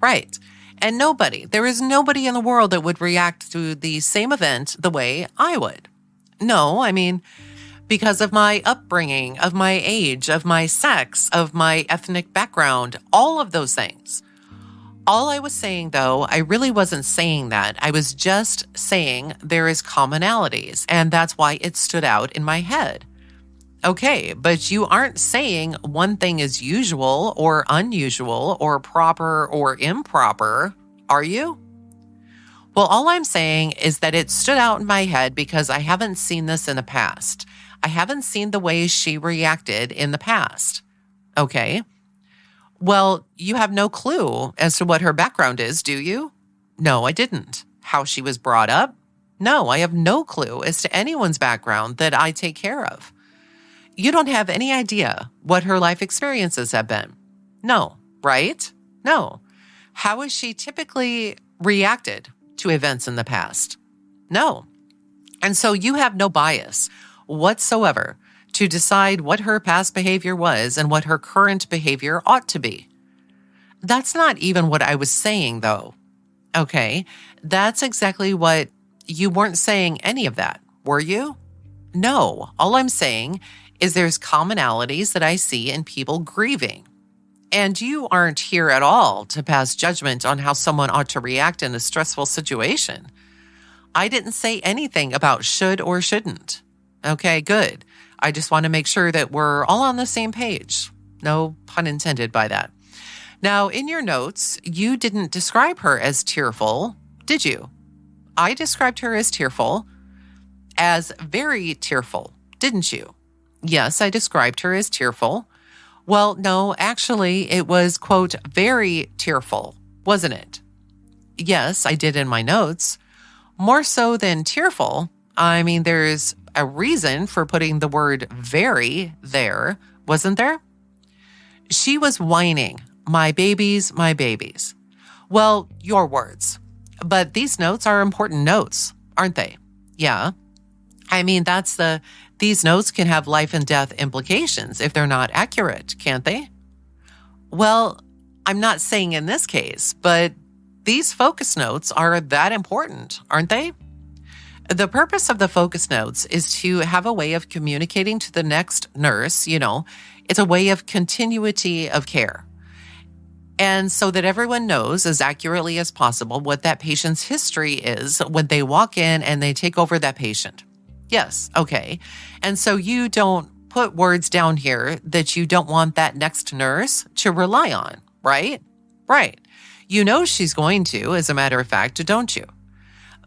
Right. And there is nobody in the world that would react to the same event the way I would. No, because of my upbringing, of my age, of my sex, of my ethnic background, all of those things. All I was saying, though, I really wasn't saying that. I was just saying there is commonalities, and that's why it stood out in my head. Okay, but you aren't saying one thing is usual or unusual or proper or improper, are you? Well, all I'm saying is that it stood out in my head because I haven't seen this in the past. I haven't seen the way she reacted in the past. Okay. Well, you have no clue as to what her background is, do you? No, I didn't. How she was brought up? No, I have no clue as to anyone's background that I take care of. You don't have any idea what her life experiences have been. No, right? No. How has she typically reacted to events in the past? No. And so you have no bias whatsoever to decide what her past behavior was and what her current behavior ought to be. That's not even what I was saying, though. Okay, that's exactly what you weren't saying any of that, were you? No, all I'm saying is there's commonalities that I see in people grieving. And you aren't here at all to pass judgment on how someone ought to react in a stressful situation. I didn't say anything about should or shouldn't. Okay, good. I just want to make sure that we're all on the same page. No pun intended by that. Now, in your notes, you didn't describe her as tearful, did you? I described her as tearful, as very tearful, didn't you? Yes, I described her as tearful. Well, no, actually, it was, quote, very tearful, wasn't it? Yes, I did in my notes. More so than tearful. There's a reason for putting the word very there, wasn't there? She was whining, my babies, my babies. Well, your words. But these notes are important notes, aren't they? Yeah. These notes can have life and death implications if they're not accurate, can't they? Well, I'm not saying in this case, but these focus notes are that important, aren't they? The purpose of the focus notes is to have a way of communicating to the next nurse, it's a way of continuity of care. And so that everyone knows as accurately as possible what that patient's history is when they walk in and they take over that patient. Yes, okay. And so you don't put words down here that you don't want that next nurse to rely on, right? Right. You know she's going to, as a matter of fact, don't you?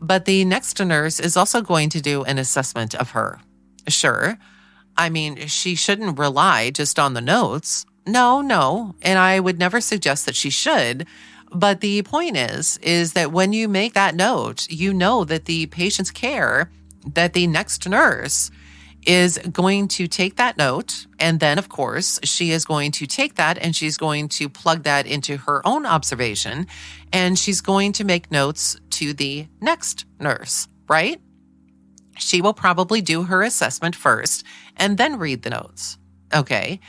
But the next nurse is also going to do an assessment of her. Sure. She shouldn't rely just on the notes. No. And I would never suggest that she should. But the point is that when you make that note, you know that the patient's care, that the next nurse is going to take that note. And then, of course, she is going to take that and she's going to plug that into her own observation. And she's going to make notes to the next nurse, right? She will probably do her assessment first and then read the notes. Okay.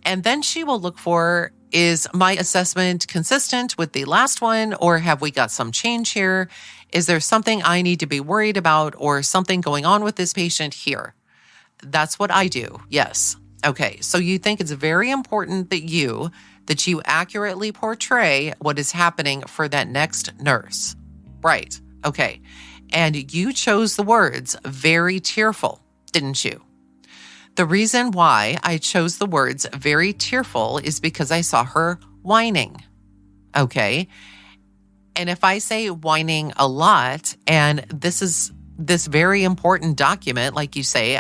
And then she will look for, is my assessment consistent with the last one, or have we got some change here? Is there something I need to be worried about or something going on with this patient here? That's what I do. Yes. Okay. So you think it's very important that you accurately portray what is happening for that next nurse. Right. Okay. And you chose the words very tearful, didn't you? The reason why I chose the words very tearful is because I saw her whining. Okay. And if I say whining a lot, and this is this very important document, like you say,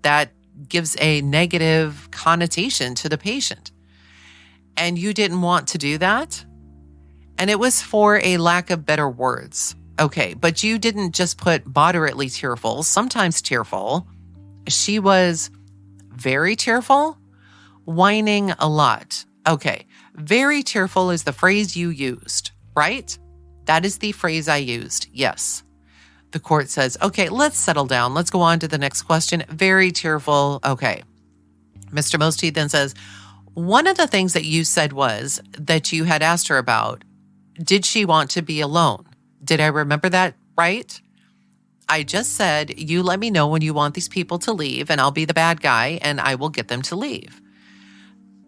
that gives a negative connotation to the patient. And you didn't want to do that? And it was for a lack of better words. Okay, but you didn't just put moderately tearful, sometimes tearful. She was very tearful, whining a lot. Okay, very tearful is the phrase you used, right? That is the phrase I used, yes. The court says, okay, let's settle down. Let's go on to the next question. Very tearful. Okay. Mr. Mosty then says, one of the things that you said was that you had asked her about, did she want to be alone? Did I remember that right? I just said, you let me know when you want these people to leave and I'll be the bad guy and I will get them to leave.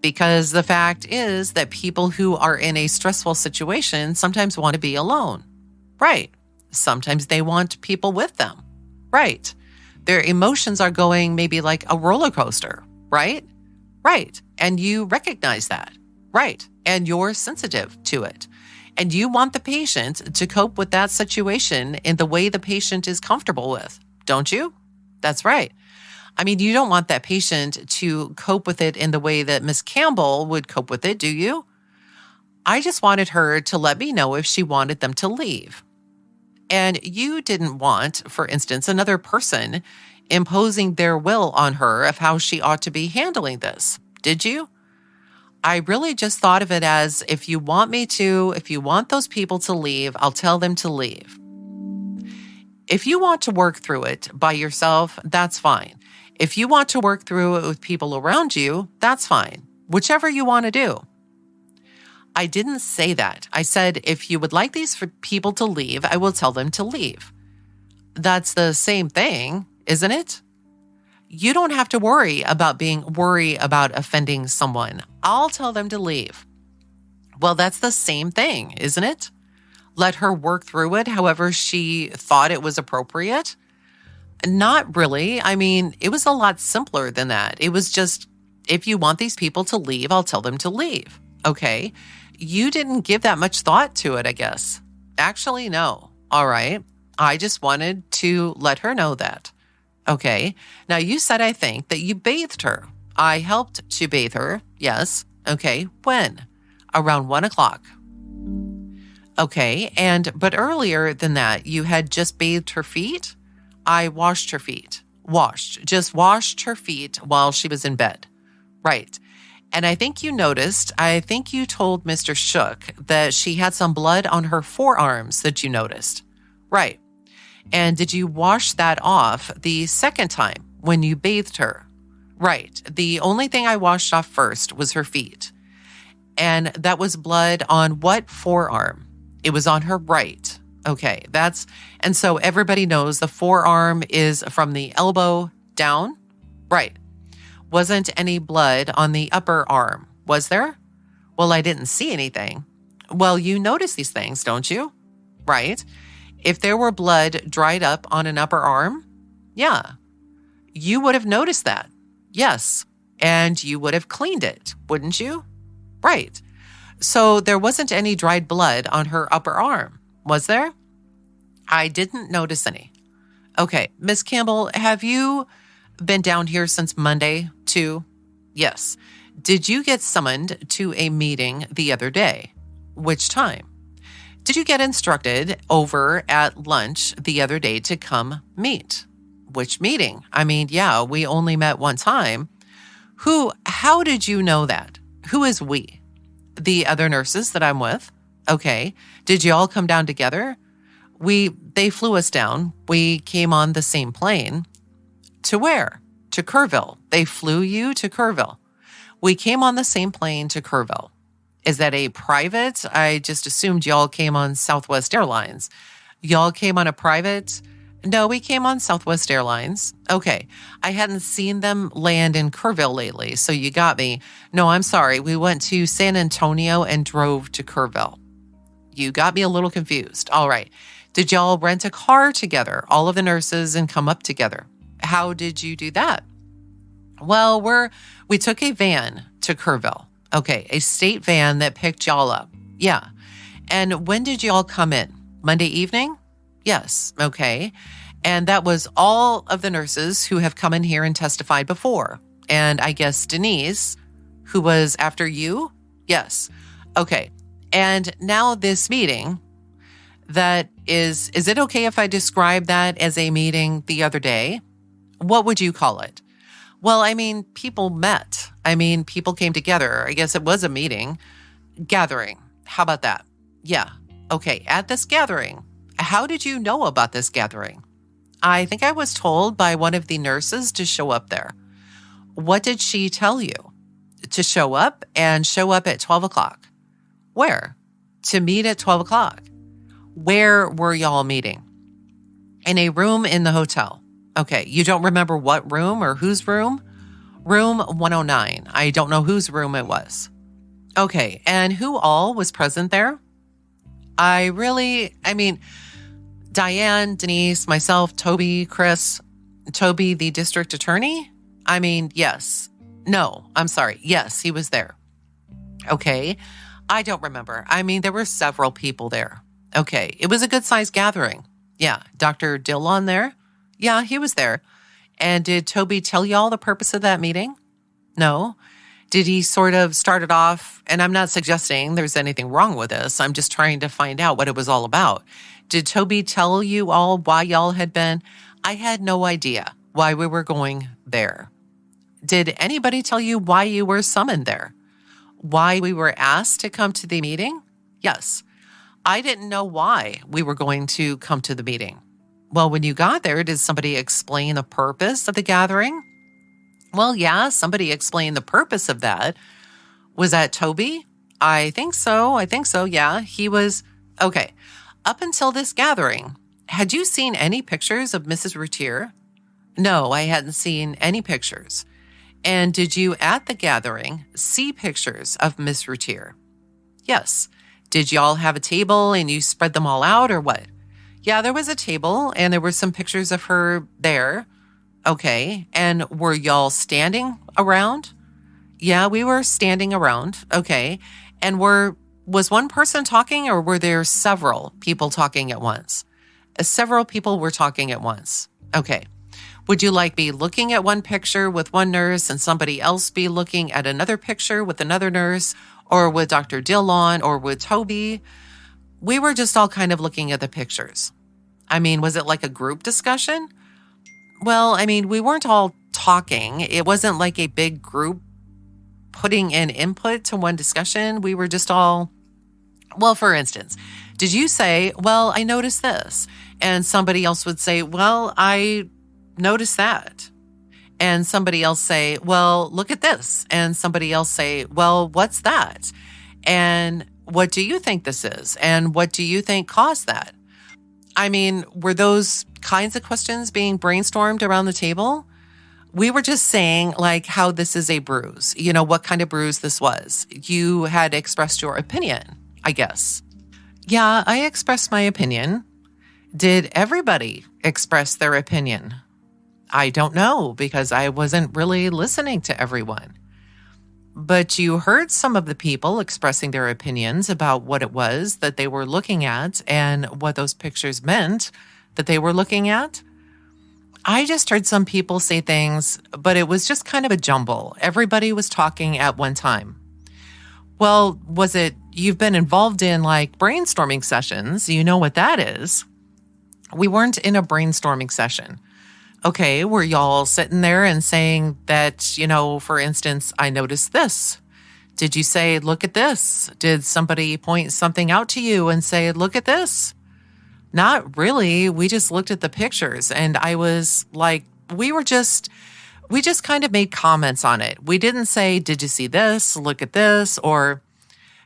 Because the fact is that people who are in a stressful situation sometimes want to be alone. Right. Sometimes they want people with them. Right. Their emotions are going maybe like a roller coaster. Right? Right. And you recognize that. Right. And you're sensitive to it. And you want the patient to cope with that situation in the way the patient is comfortable with, don't you? That's right. I mean, you don't want that patient to cope with it in the way that Miss Campbell would cope with it, do you? I just wanted her to let me know if she wanted them to leave. And you didn't want, for instance, another person imposing their will on her of how she ought to be handling this, did you? I really just thought of it as, if you want those people to leave, I'll tell them to leave. If you want to work through it by yourself, that's fine. If you want to work through it with people around you, that's fine. Whichever you want to do. I didn't say that. I said, if you would like these people to leave, I will tell them to leave. That's the same thing, isn't it? You don't have to worry about offending someone. I'll tell them to leave. Well, that's the same thing, isn't it? Let her work through it however she thought it was appropriate. Not really. I mean, it was a lot simpler than that. It was just, if you want these people to leave, I'll tell them to leave. Okay. You didn't give that much thought to it, I guess. Actually, no. All right. I just wanted to let her know that. Okay. Now, you said, I think, that you bathed her. I helped to bathe her. Yes. Okay. When? Around 1:00. Okay. But earlier than that, you had just bathed her feet? I washed her feet. Just washed her feet while she was in bed. Right. And I think you told Mr. Shook that she had some blood on her forearms that you noticed. Right. And did you wash that off the second time when you bathed her? Right. The only thing I washed off first was her feet. And that was blood on what forearm? It was on her right. Okay. And so everybody knows the forearm is from the elbow down. Right. Wasn't any blood on the upper arm, was there? Well, I didn't see anything. Well, you notice these things, don't you? Right. If there were blood dried up on an upper arm, yeah, you would have noticed that. Yes. And you would have cleaned it, wouldn't you? Right. So there wasn't any dried blood on her upper arm, was there? I didn't notice any. Okay. Miss Campbell, have you been down here since Monday too? Yes. Did you get summoned to a meeting the other day? Which time? Did you get instructed over at lunch the other day to come meet? Which meeting? I mean, yeah, we only met one time. How did you know that? Who is we? The other nurses that I'm with. Okay. Did you all come down together? They flew us down. We came on the same plane. To where? To Kerrville. They flew you to Kerrville. We came on the same plane to Kerrville. Is that a private? I just assumed y'all came on Southwest Airlines. Y'all came on a private? No, we came on Southwest Airlines. Okay. I hadn't seen them land in Kerrville lately, so you got me. No, I'm sorry. We went to San Antonio and drove to Kerrville. You got me a little confused. All right. Did y'all rent a car together, all of the nurses, and come up together? How did you do that? Well, we took a van to Kerrville. Okay, a state van that picked y'all up. Yeah. And when did y'all come in? Monday evening? Yes. Okay. And that was all of the nurses who have come in here and testified before. and I guess Denise, who was after you? Yes. Okay. And now this meeting that is it okay if I describe that as a meeting the other day? What would you call it? Well, I mean, people met. I mean, people came together. I guess it was a meeting. Gathering. How about that? Yeah. Okay. At this gathering, how did you know about this gathering? I think I was told by one of the nurses to show up there. What did she tell you? To show up and show up at 12 o'clock. Where? To meet at 12 o'clock. Where were y'all meeting? In a room in the hotel. Okay, you don't remember what room or whose room? Room 109. I don't know whose room it was. Okay, and who all was present there? Diane, Denise, myself, Toby, Chris. Toby, the district attorney? Yes. No, I'm sorry. Yes, he was there. Okay, I don't remember. There were several people there. Okay, it was a good-sized gathering. Yeah, Dr. Dillon there? Yeah, he was there. And did Toby tell y'all the purpose of that meeting? No. Did he sort of start it off? And I'm not suggesting there's anything wrong with this. I'm just trying to find out what it was all about. Did Toby tell you all why y'all had been? I had no idea why we were going there. Did anybody tell you why you were summoned there? Why we were asked to come to the meeting? Yes. I didn't know why we were going to come to the meeting. Well, when you got there, did somebody explain the purpose of the gathering? Well, yeah, somebody explained the purpose of that. Was that Toby? I think so. Yeah, he was. Okay. Up until this gathering, had you seen any pictures of Mrs. Routier? No, I hadn't seen any pictures. And did you, at the gathering, see pictures of Miss Routier? Yes. Did y'all have a table and you spread them all out or what? Yeah, there was a table and there were some pictures of her there. Okay. And were y'all standing around? Yeah, we were standing around. Okay. And was one person talking or were there several people talking at once? Several people were talking at once. Okay. Would you like be looking at one picture with one nurse and somebody else be looking at another picture with another nurse or with Dr. Dillon or with Toby? We were just all kind of looking at the pictures. Was it like a group discussion? Well, we weren't all talking. It wasn't like a big group putting in input to one discussion. We were just all, well, for instance, did you say, well, I noticed this? And somebody else would say, well, I noticed that. And somebody else say, well, look at this. And somebody else say, well, what's that? And what do you think this is? And what do you think caused that? Were those kinds of questions being brainstormed around the table? We were just saying like how this is a bruise, what kind of bruise this was. You had expressed your opinion, I guess. Yeah, I expressed my opinion. Did everybody express their opinion? I don't know because I wasn't really listening to everyone. But you heard some of the people expressing their opinions about what it was that they were looking at and what those pictures meant that they were looking at. I just heard some people say things, but it was just kind of a jumble. Everybody was talking at one time. Well, was it, you've been involved in like brainstorming sessions. You know what that is. We weren't in a brainstorming session. Okay, were y'all sitting there and saying that, for instance, I noticed this? Did you say, look at this? Did somebody point something out to you and say, look at this? Not really. We just looked at the pictures and I was like, we just kind of made comments on it. We didn't say, did you see this? Look at this. Or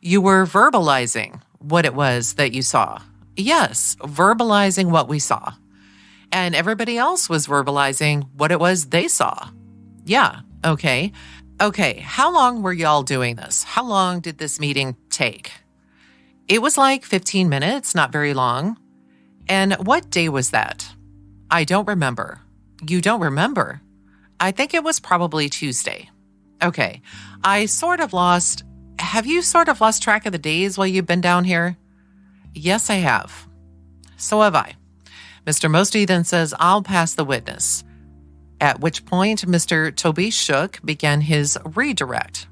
you were verbalizing what it was that you saw. Yes, verbalizing what we saw. And everybody else was verbalizing what it was they saw. Yeah, okay. Okay, how long were y'all doing this? How long did this meeting take? It was like 15 minutes, not very long. And what day was that? I don't remember. You don't remember? I think it was probably Tuesday. Okay, have you sort of lost track of the days while you've been down here? Yes, I have. So have I. Mr. Mosty then says, I'll pass the witness. at which point Mr. Toby Shook began his redirect.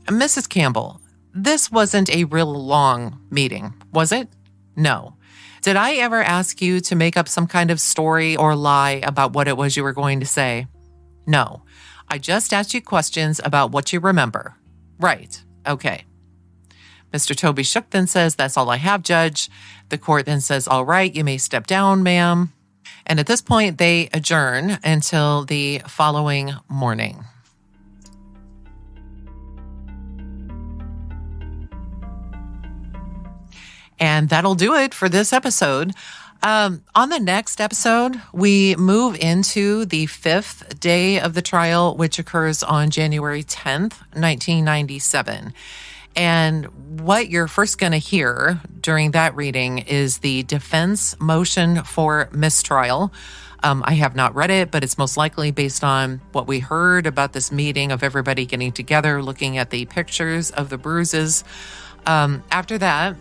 Mrs. Campbell, this wasn't a real long meeting, was it? No. Did I ever ask you to make up some kind of story or lie about what it was you were going to say? No. I just asked you questions about what you remember. Right. Okay. Mr. Toby Shook then says, "That's all I have, Judge." The court then says, "All right, you may step down, ma'am." And at this point, they adjourn until the following morning. And that'll do it for this episode. On the next episode, we move into the 5th day of the trial, which occurs on January 10th, 1997. And what you're first going to hear during that reading is the defense motion for mistrial. I have not read it, but it's most likely based on what we heard about this meeting of everybody getting together, looking at the pictures of the bruises. After that,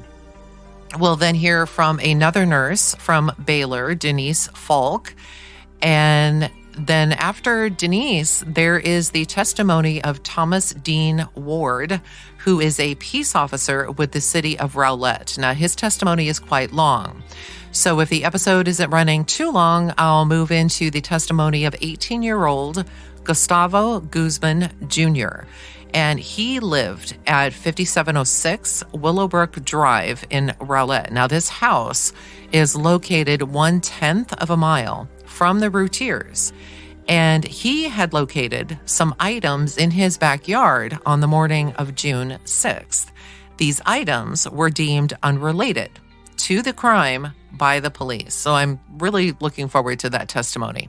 we'll then hear from another nurse from Baylor, Denise Falk. And then after Denise, there is the testimony of Thomas Dean Ward, who is a peace officer with the city of Rowlett. Now, his testimony is quite long. So if the episode isn't running too long, I'll move into the testimony of 18-year-old Gustavo Guzman Jr., and he lived at 5706 Willowbrook Drive in Rowlett. Now, this house is located 1/10 of a mile from the Routiers, and he had located some items in his backyard on the morning of June 6th. These items were deemed unrelated to the crime by the police. So I'm really looking forward to that testimony.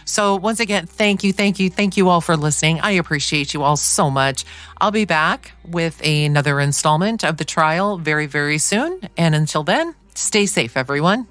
So once again, thank you all for listening. I appreciate you all so much. I'll be back with another installment of the trial very, very soon. And until then, stay safe, everyone.